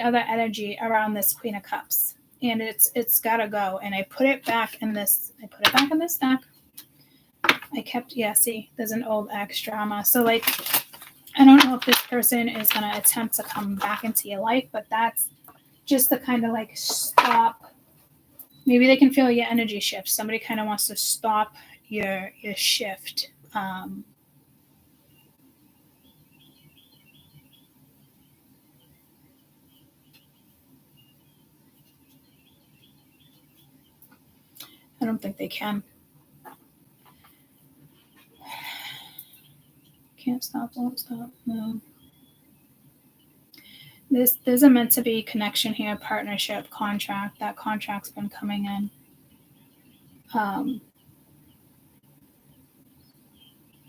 other energy around this Queen of Cups. And it's gotta go. And I put it back in this deck. I kept, see, there's an old ex drama. So like, I don't know if this person is going to attempt to come back into your life, but that's just the kind of like stop. Maybe they can feel your energy shift. Somebody kind of wants to stop your shift. I don't think they can. Can't stop, won't stop. No. There's a meant to be connection here, partnership, contract. That contract's been coming in.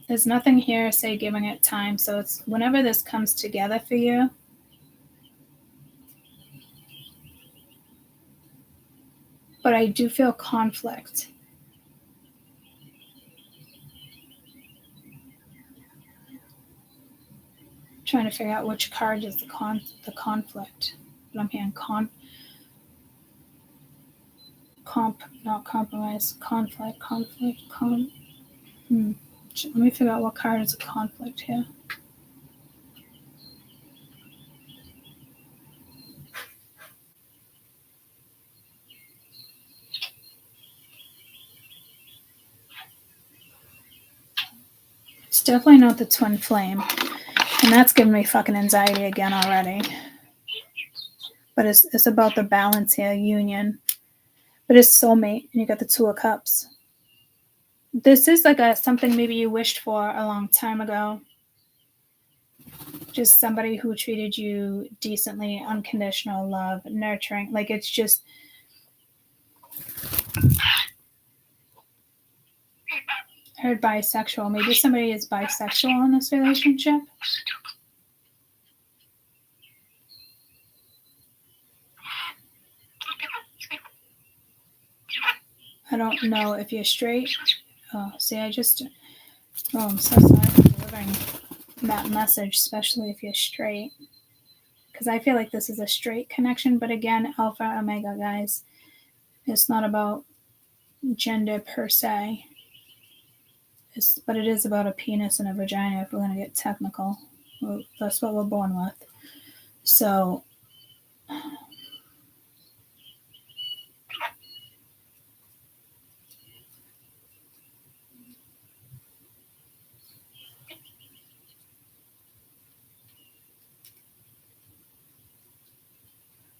There's nothing here, say giving it time. So it's whenever this comes together for you. But I do feel conflict. Trying to figure out which card is the conflict. But I'm hearing not compromise, conflict. Let me figure out what card is a conflict here. It's definitely not the twin flame. And that's giving me fucking anxiety again already. But it's about the balance here, union. But it's soulmate, and you got the Two of Cups. This is like something maybe you wished for a long time ago. Just somebody who treated you decently, unconditional love, nurturing. Like it's just... I heard bisexual. Maybe somebody is bisexual in this relationship. I don't know if you're straight. Oh, see, I'm so sorry for delivering that message, especially if you're straight. Because I feel like this is a straight connection. But again, Alpha, Omega, guys. It's not about gender per se. But it is about a penis and a vagina if we're going to get technical. Well, that's what we're born with. So...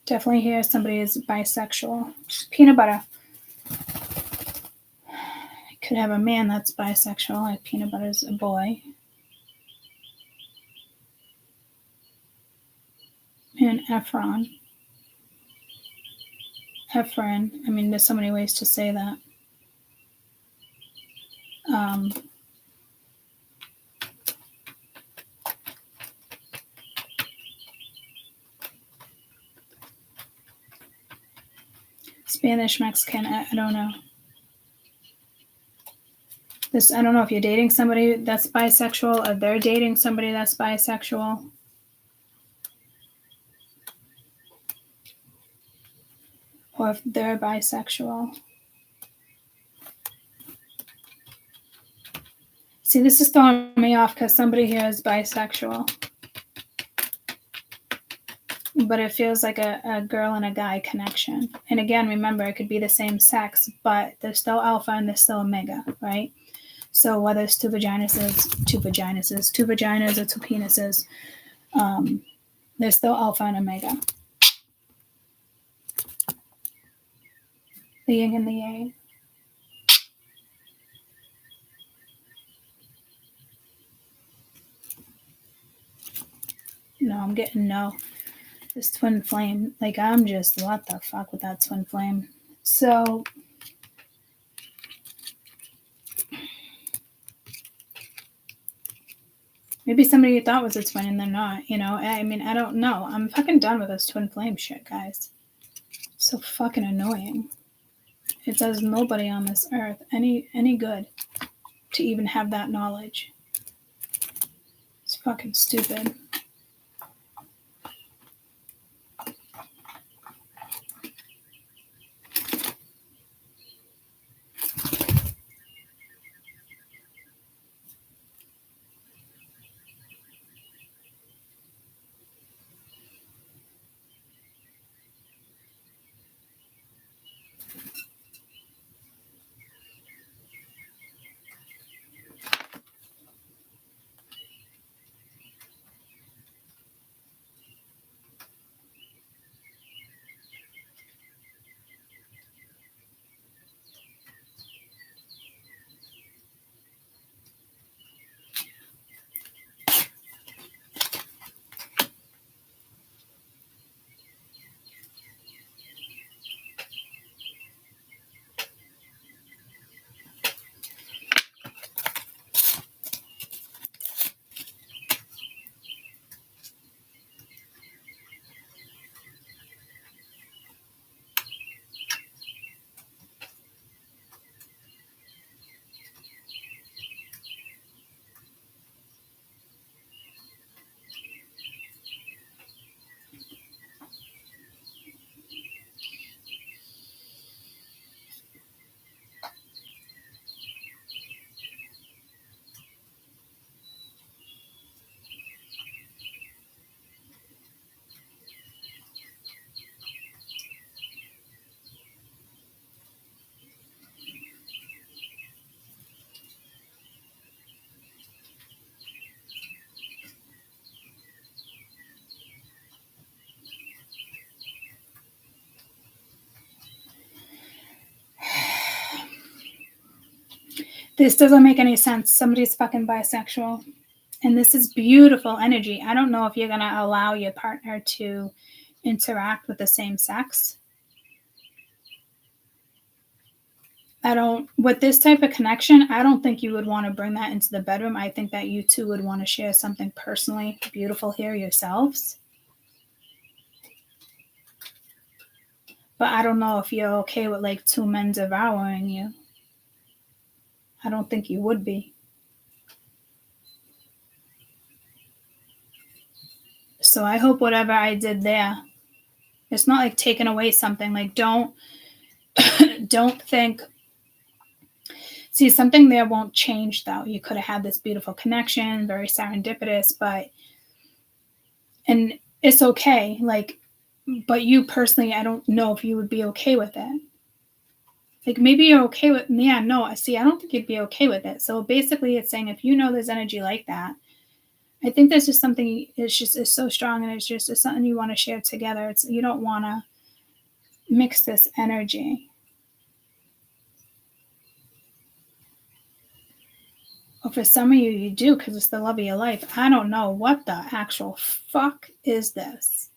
definitely hear somebody is bisexual. Peanut butter. Could have a man that's bisexual, like peanut butter's a boy. And Ephron. I mean, there's so many ways to say that. Spanish, Mexican, I don't know. I don't know if you're dating somebody that's bisexual or they're dating somebody that's bisexual. Or if they're bisexual. See, this is throwing me off because somebody here is bisexual. But it feels like a girl and a guy connection. And again, remember, it could be the same sex, but there's still alpha and there's still omega, right? So whether it's two vaginas or two penises, there's still alpha and omega. The yin and the yang. No, I'm getting no. This twin flame, like I'm just, what the fuck with that twin flame? So maybe somebody you thought was a twin and they're not, you know? I mean, I don't know. I'm fucking done with this twin flame shit, guys. So fucking annoying. It does nobody on this earth any good to even have that knowledge. It's fucking stupid. This doesn't make any sense. Somebody's fucking bisexual. And this is beautiful energy. I don't know if you're going to allow your partner to interact with the same sex. With this type of connection, I don't think you would want to bring that into the bedroom. I think that you two would want to share something personally beautiful here yourselves. But I don't know if you're okay with like two men devouring you. I don't think you would be. So I hope whatever I did there, it's not like taking away something. Like don't think. See, something there won't change though. You could have had this beautiful connection, very serendipitous, and it's okay. Like, but you personally, I don't know if you would be okay with it. Like maybe you're okay with, no, see, I don't think you'd be okay with it. So basically it's saying if you know there's energy like that, I think there's just something, it's so strong and it's something you want to share together. You don't want to mix this energy. Well, for some of you, you do because it's the love of your life. I don't know what the actual fuck is this.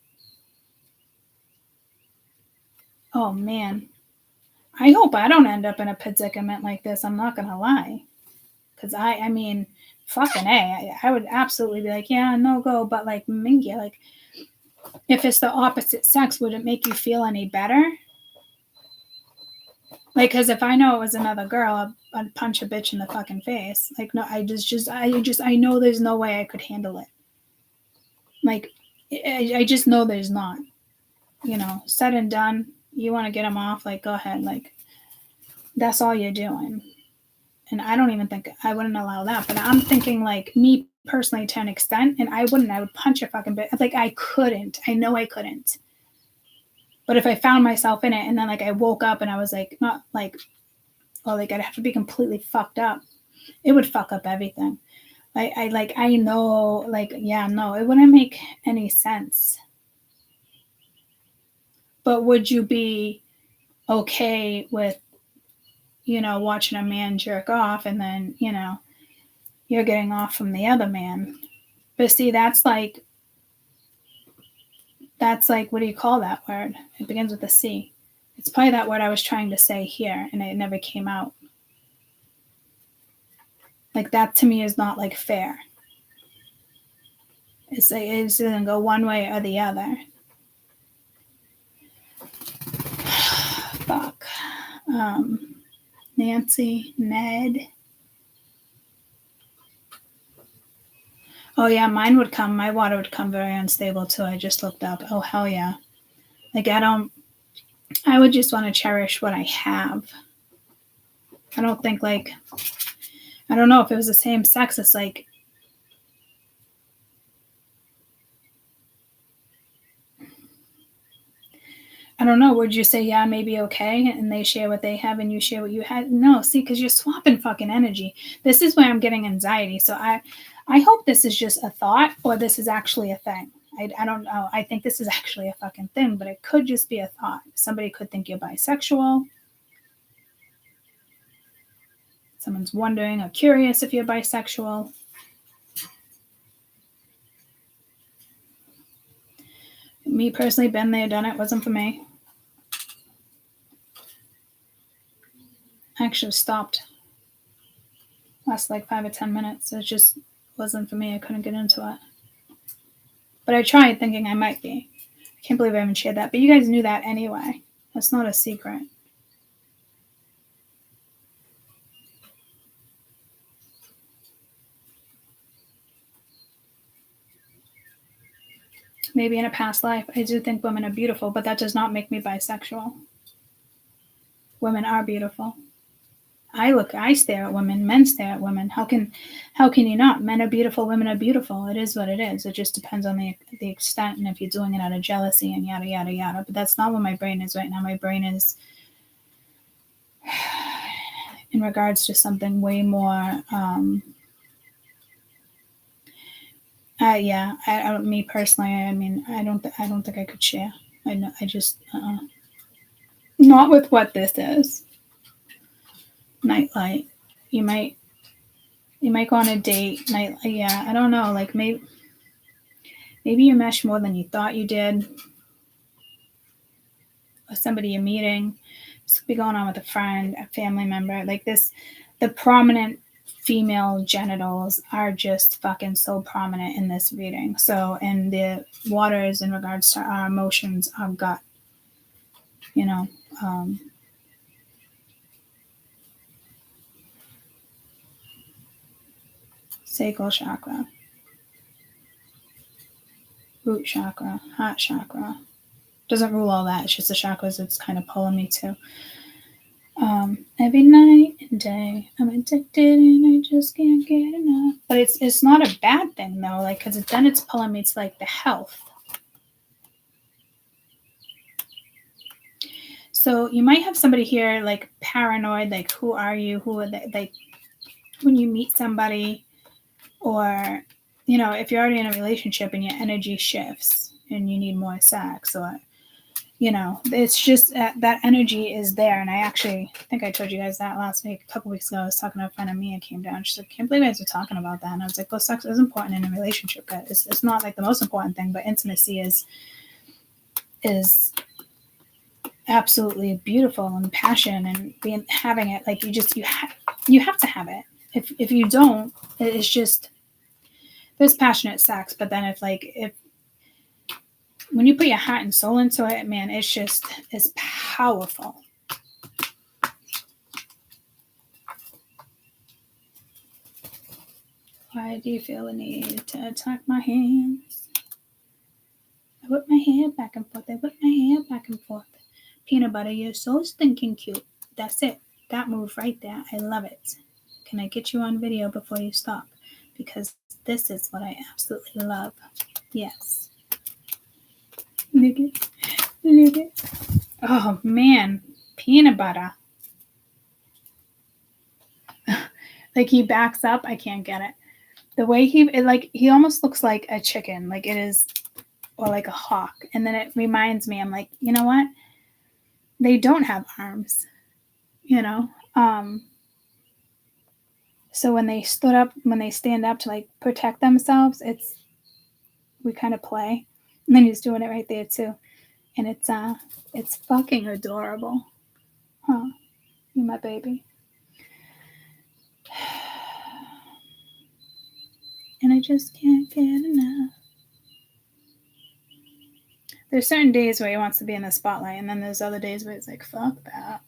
Oh, man. I hope I don't end up in a predicament like this. I'm not going to lie. Because I mean, fucking A. I would absolutely be like, yeah, no go. But like, Mingy, like, if it's the opposite sex, would it make you feel any better? Like, because if I know it was another girl, I'd punch a bitch in the fucking face. Like, no, I know there's no way I could handle it. Like, I just know there's not. You know, said and done. You want to get them off, like, go ahead. Like, that's all you're doing. And I don't even think, I wouldn't allow that. But I'm thinking, like, me personally to an extent, and I would punch a fucking bitch. Like, I couldn't. I know I couldn't. But if I found myself in it and then like I woke up and I was like, not like, oh, like I'd have to be completely fucked up. It would fuck up everything. I know, like, yeah, no, it wouldn't make any sense. But would you be okay with, you know, watching a man jerk off and then, you know, you're getting off from the other man? But see, that's like, what do you call that word? It begins with a C. It's probably that word I was trying to say here, and it never came out. Like, that to me is not, like, fair. It's going to go one way or the other. Fuck. Nancy, Ned. Oh, yeah, mine would come. My water would come very unstable, too. I just looked up. Oh, hell yeah. Like, I would just want to cherish what I have. I don't think, like, I don't know if it was the same sex. It's like, I don't know. Would you say, yeah, maybe okay, and they share what they have and you share what you had? No, see, because you're swapping fucking energy. This is where I'm getting anxiety. So I hope this is just a thought or this is actually a thing. I don't know. I think this is actually a fucking thing, but it could just be a thought. Somebody could think you're bisexual. Someone's wondering or curious if you're bisexual. Me personally, been there, done it, wasn't for me. I actually stopped. Last like 5 or 10 minutes. It just wasn't for me. I couldn't get into it. But I tried thinking I might be. I can't believe I haven't shared that. But you guys knew that anyway. That's not a secret. Maybe in a past life, I do think women are beautiful, but that does not make me bisexual. Women are beautiful. I stare at women, men stare at women. How can you not? Men are beautiful, women are beautiful. It is what it is. It just depends on the extent and if you're doing it out of jealousy and yada, yada, yada. But that's not where my brain is right now. My brain is in regards to something way more, me personally, I mean, I don't think I could share. I just, not with what this is. Nightlight. you might go on a date night. Yeah, I don't know. Like maybe you mesh more than you thought you did. Or somebody you're meeting. This could be going on with a friend, a family member. Like this, the prominent female genitals are just fucking so prominent in this reading. So, and the waters in regards to our emotions, our gut, you know, sacral chakra, root chakra, heart chakra. Doesn't rule all that. It's just the chakras it's kind of pulling me to. Every night and day, I'm addicted and I just can't get enough. But it's not a bad thing though, like because then it's pulling me to like the health. So you might have somebody here like paranoid, like who are you? Who are they? Like when you meet somebody, or you know, if you're already in a relationship and your energy shifts and you need more sex, or you know, it's just that energy is there. And I think I told you guys that last week, a couple weeks ago. I was talking to a friend of me and came down. She's like, I can't believe you guys are talking about that. And I was like, well, sex is important in a relationship, but it's not like the most important thing, but intimacy is absolutely beautiful, and passion and having it. Like you have to have it. If you don't, it's just, there's passionate sex, but then if when you put your heart and soul into it, man, it's powerful. Why do you feel the need to attack my hands? I whip my hair back and forth. I whip my hair back and forth. Peanut butter, you're so stinking cute. That's it. That move right there. I love it. Can I get you on video before you stop? Because this is what I absolutely love. Yes. Look it. Oh, man. Peanut butter. Like he backs up. I can't get it. The way he almost looks like a chicken. Like it is, or like a hawk. And then it reminds me, I'm like, you know what? They don't have arms, you know? So when they stand up to like protect themselves, we kind of play. And then he's doing it right there too. And it's fucking adorable. Huh? You're my baby. And I just can't get enough. There's certain days where he wants to be in the spotlight, and then there's other days where it's like, fuck that.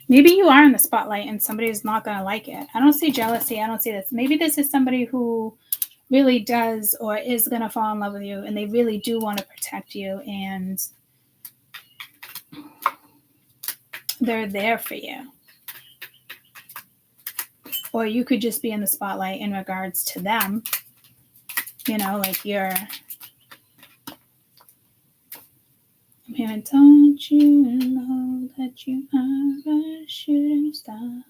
Maybe you are in the spotlight and somebody's not going to like it. I don't see jealousy. I don't see this. Maybe this is somebody who really does or is going to fall in love with you, and they really do want to protect you, and they're there for you. Or you could just be in the spotlight in regards to them. You know, like you're here, don't you know that you are a shooting star?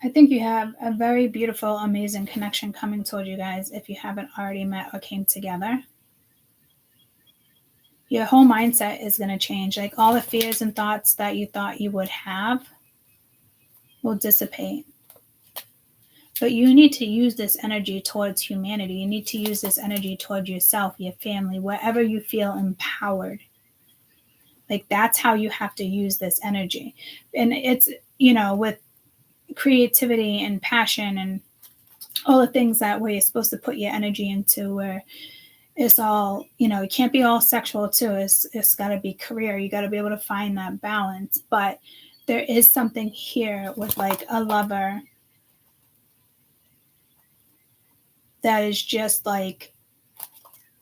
I think you have a very beautiful, amazing connection coming toward you guys if you haven't already met or came together. Your whole mindset is going to change. Like all the fears and thoughts that you thought you would have will dissipate. But you need to use this energy towards humanity. You need to use this energy towards yourself, your family, wherever you feel empowered. Like that's how you have to use this energy. And it's, you know, with creativity and passion and all the things that where you're supposed to put your energy into, where it's all, you know, it can't be all sexual too. It's got to be career. You got to be able to find that balance. But there is something here with like a lover that is just like,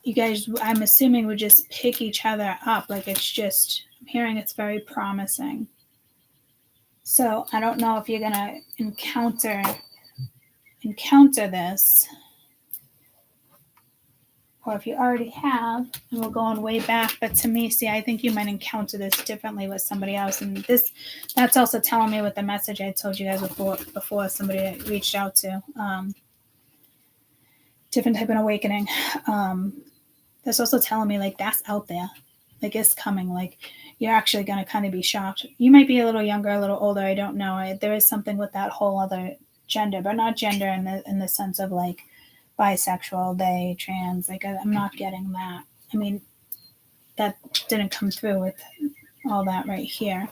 you guys, I'm assuming, would just pick each other up. Like it's just, I'm hearing it's very promising. So I don't know if you're going to encounter this. or if you already have, and we're going way back, but to me, see, I think you might encounter this differently with somebody else. And that's also telling me with the message I told you guys before somebody reached out to. Different type of awakening. That's also telling me like that's out there. Like it's coming. Like you're actually going to kind of be shocked. You might be a little younger, a little older. I don't know. There is something with that whole other gender, but not gender in the sense of like bisexual, they, trans. Like I'm not getting that. I mean, that didn't come through with all that right here.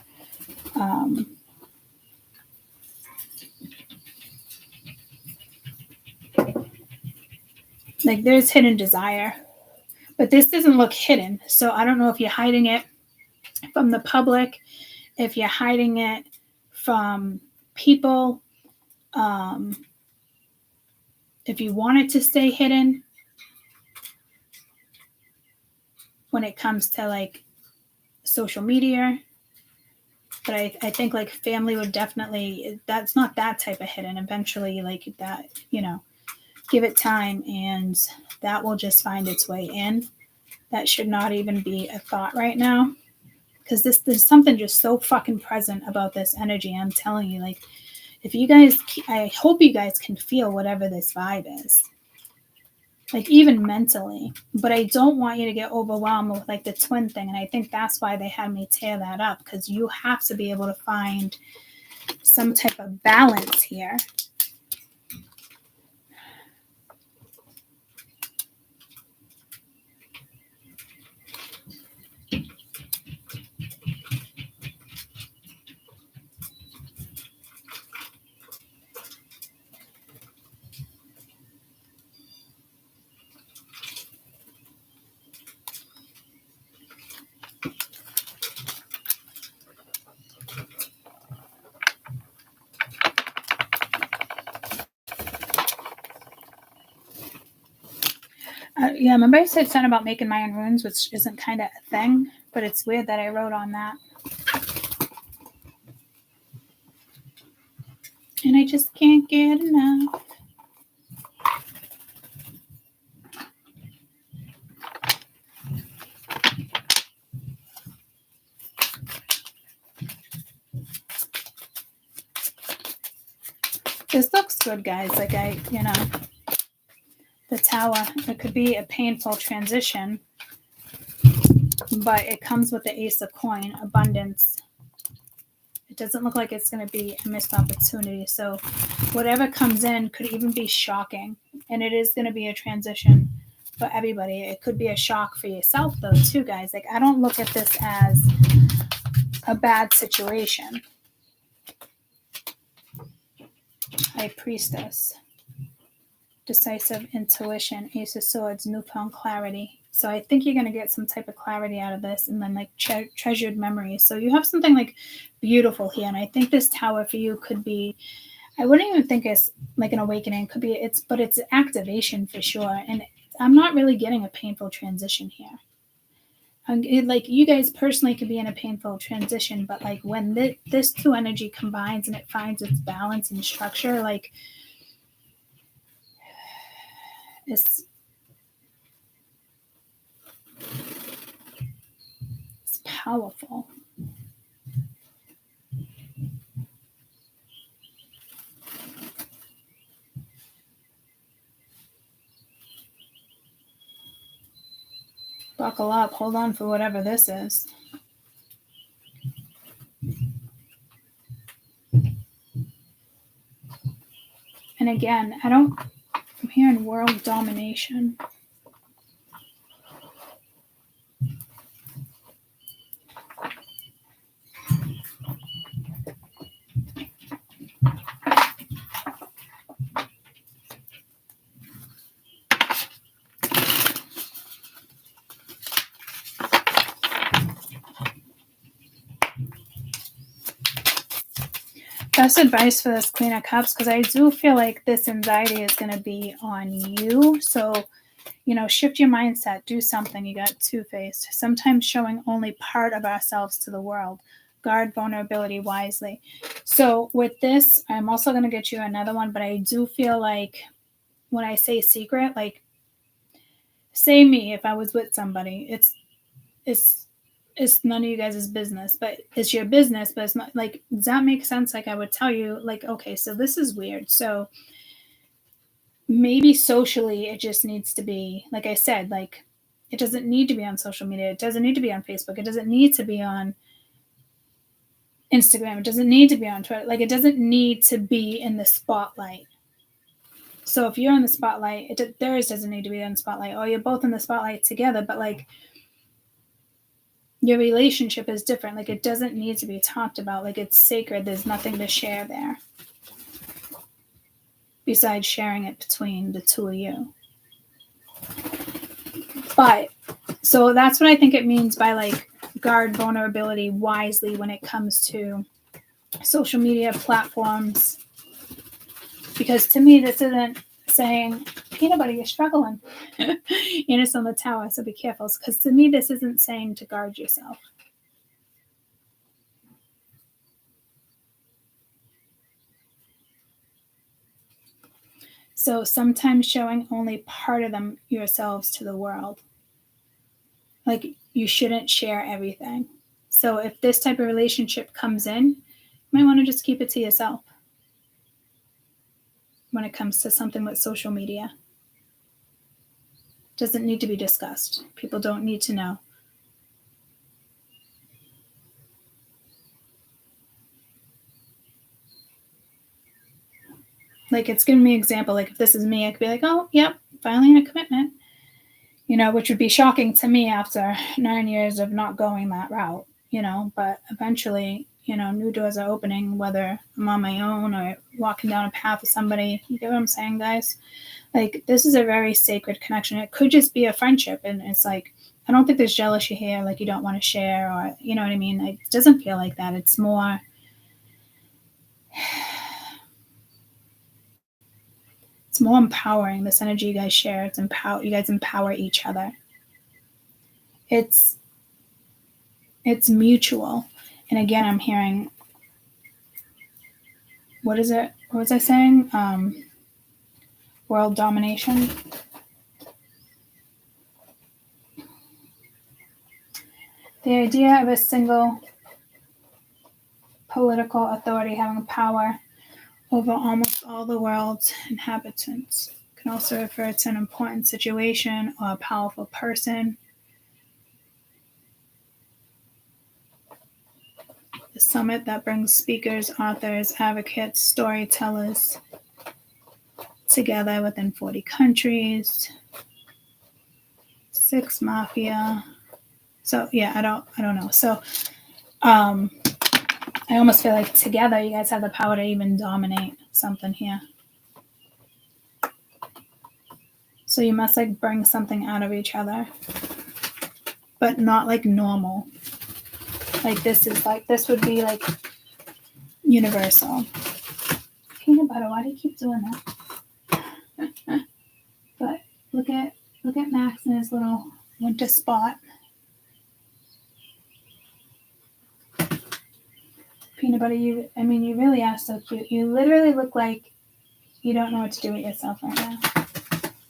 Like there's hidden desire, but this doesn't look hidden. So I don't know if you're hiding it from the public, if you're hiding it from people, if you want it to stay hidden when it comes to like social media. But I think like family would definitely, that's not that type of hidden. Eventually, like that, give it time and that will just find its way in. That should not even be a thought right now. Because there's something just so fucking present about this energy. I'm telling you, like, if you guys, I hope you guys can feel whatever this vibe is. Like, even mentally. But I don't want you to get overwhelmed with, like, the twin thing. And I think that's why they had me tear that up. Because you have to be able to find some type of balance here. Yeah, remember I said something about making my own runes, which isn't kind of a thing, but it's weird that I wrote on that. And I just can't get enough. This looks good, guys. Like the tower, it could be a painful transition, but it comes with the ace of coin, abundance. It doesn't look like it's going to be a missed opportunity. So whatever comes in could even be shocking. And it is going to be a transition for everybody. It could be a shock for yourself, though, too, guys. Like, I don't look at this as a bad situation. High Priestess. Decisive intuition, Ace of Swords, newfound clarity. So I think you're going to get some type of clarity out of this, and then like treasured memories. So you have something like beautiful here, and I think this tower for you could be, I wouldn't even think it's like an awakening. It could be but it's activation for sure. And I'm not really getting a painful transition here. Like you guys personally could be in a painful transition, but like when this two energy combines and it finds its balance and structure, like it's powerful. Buckle up, hold on for whatever this is. And again, I'm hearing world domination. Best advice for this Queen of Cups, because I do feel like this anxiety is going to be on you. So, shift your mindset, do something. You got two-faced. Sometimes showing only part of ourselves to the world. Guard vulnerability wisely. So with this, I'm also going to get you another one, but I do feel like when I say secret, like say me, if I was with somebody, it's none of you guys' business, but it's your business, but it's not like, does that make sense? Like I would tell you, like, okay, so this is weird. So maybe socially it just needs to be, like I said, like it doesn't need to be on social media. It doesn't need to be on Facebook. It doesn't need to be on Instagram. It doesn't need to be on Twitter. Like it doesn't need to be in the spotlight. So if you're in the spotlight, theirs doesn't need to be in the spotlight. Or you're both in the spotlight together, but like your relationship is different. Like it doesn't need to be talked about. Like it's sacred. There's nothing to share there besides sharing it between the two of you. But so that's what I think it means by like guard vulnerability wisely when it comes to social media platforms. Because to me, this isn't saying, peanut butter, you're struggling. You're just on the tower, so be careful. Because to me, this isn't saying to guard yourself. So sometimes showing only part of them yourselves to the world. Like you shouldn't share everything. So if this type of relationship comes in, you might want to just keep it to yourself when it comes to something with social media. It doesn't need to be discussed. People don't need to know. Like it's giving me an example. Like if this is me, I could be like, oh, yep, finally in a commitment. You know, which would be shocking to me after 9 years of not going that route, you know, but eventually, you know, new doors are opening, whether I'm on my own or walking down a path with somebody. You get what I'm saying, guys? Like this is a very sacred connection. It could just be a friendship. And it's like, I don't think there's jealousy here. Like you don't want to share or, you know what I mean? It doesn't feel like that. It's more, it's more empowering. This energy you guys share, it's you guys empower each other. It's mutual. And again, I'm hearing, what is it? What was I saying? World domination. The idea of a single political authority having power over almost all the world's inhabitants can also refer to an important situation or a powerful person. The summit that brings speakers, authors, advocates, storytellers together within 40 countries. 6 mafia. So yeah, I don't know. So I almost feel like together you guys have the power to even dominate something here. So you must like bring something out of each other, but not like normal. Like this would be like universal. Peanut butter, why do you keep doing that? But look at Max in his little winter spot. Peanut butter, you really are so cute. You literally look like you don't know what to do with yourself right now.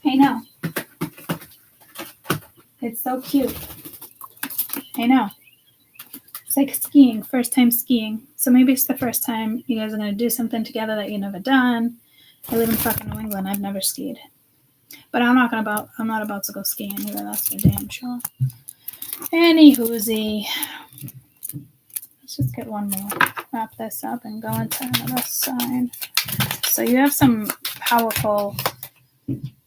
I know. It's so cute. I know. It's like skiing, first time skiing. So maybe it's the first time you guys are going to do something together that you've never done. I live in fucking New England. I've never skied. But I'm not about to go skiing either. That's for damn sure. Anywhoozy. Let's just get one more. Wrap this up and go into another sign. So you have some powerful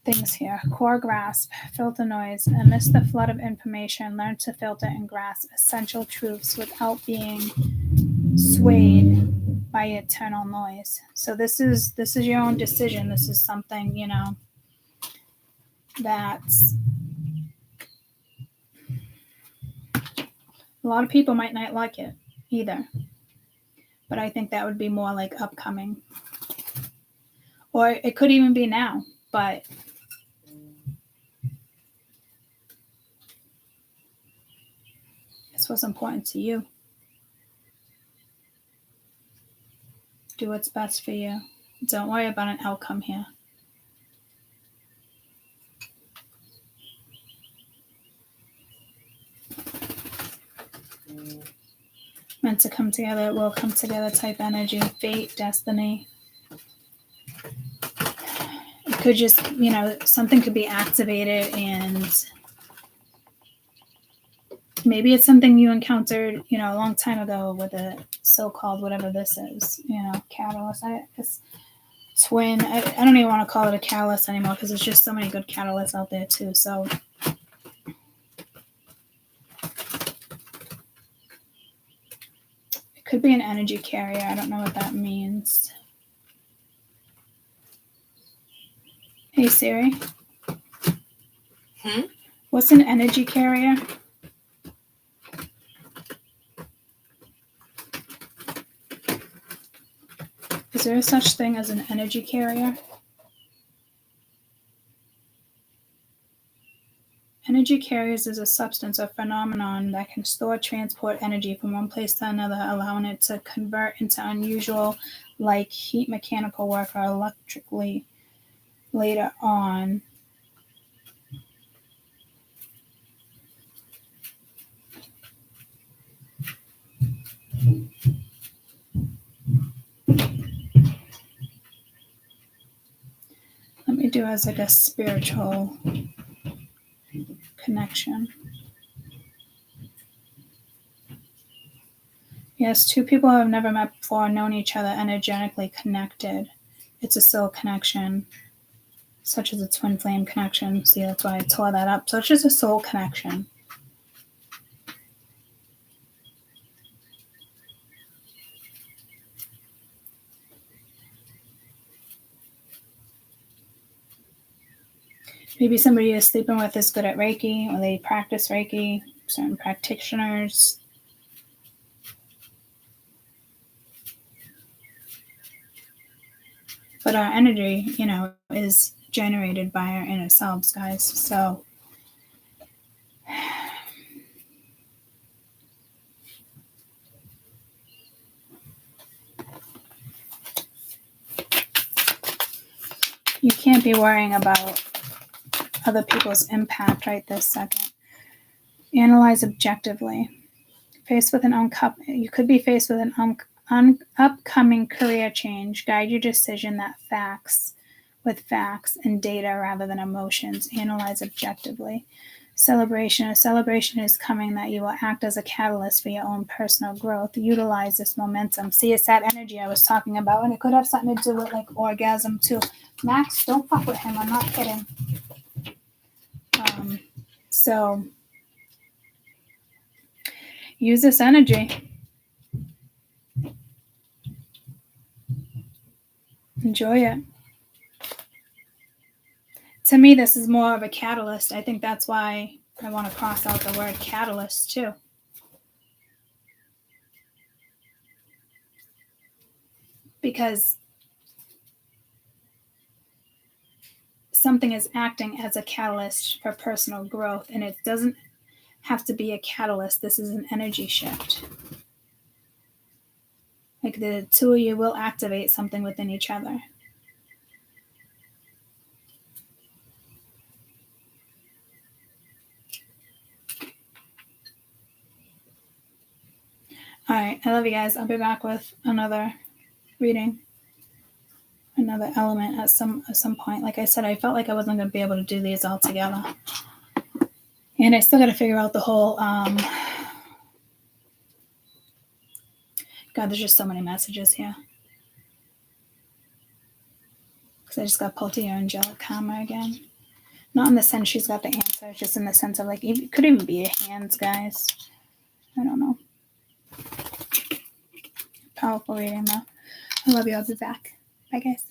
things here. Core grasp, filter noise, amidst the flood of information, learn to filter and grasp essential truths without being swayed by eternal noise. So this is your own decision. This is something, you know, that's a lot of people might not like it either. But I think that would be more like upcoming. Or it could even be now, but it's what's important to you. Do what's best for you. Don't worry about an outcome here. come together, it will come together type energy, fate, destiny. It could just, something could be activated, and maybe it's something you encountered, a long time ago with a so-called whatever this is, catalyst. It's twin. I don't even want to call it a catalyst anymore because there's just so many good catalysts out there too. So it could be an energy carrier. I don't know what that means. Hey Siri. What's an energy carrier? Is there such thing as an energy carrier? Energy carriers is a substance or phenomenon that can store, transport energy from one place to another, allowing it to convert into unusual, like heat, mechanical work, or electrically later on. Let me do as like a spiritual connection. Yes, two people who have never met before, known each other, energetically connected. It's a soul connection, such as a twin flame connection. See, that's why I tore that up. So it's just a soul connection. Maybe somebody you're sleeping with is good at Reiki, or they practice Reiki, certain practitioners. But our energy, is generated by our inner selves, guys. So you can't be worrying about other people's impact right this second. Analyze objectively. You could be faced with an upcoming career change. Guide your decision with facts and data rather than emotions. Analyze objectively. Celebration. A celebration is coming that you will act as a catalyst for your own personal growth. Utilize this momentum. See, it's that energy I was talking about, and it could have something to do with like orgasm too. Max, don't fuck with him. I'm not kidding. So use this energy. Enjoy it. To me, this is more of a catalyst. I think that's why I want to cross out the word catalyst too. Because something is acting as a catalyst for personal growth, and it doesn't have to be a catalyst. This is an energy shift. Like the two of you will activate something within each other. All right, I love you guys. I'll be back with another reading, another element at some point. Like I said, I felt like I wasn't going to be able to do these all together. And I still got to figure out the whole, God, there's just so many messages here. Because I just got pulled to your angelic karma again. Not in the sense she's got the answer, just in the sense of like, it could even be your hands, guys. I don't know. Powerful reading though. I love you. I'll be back. Bye, guys.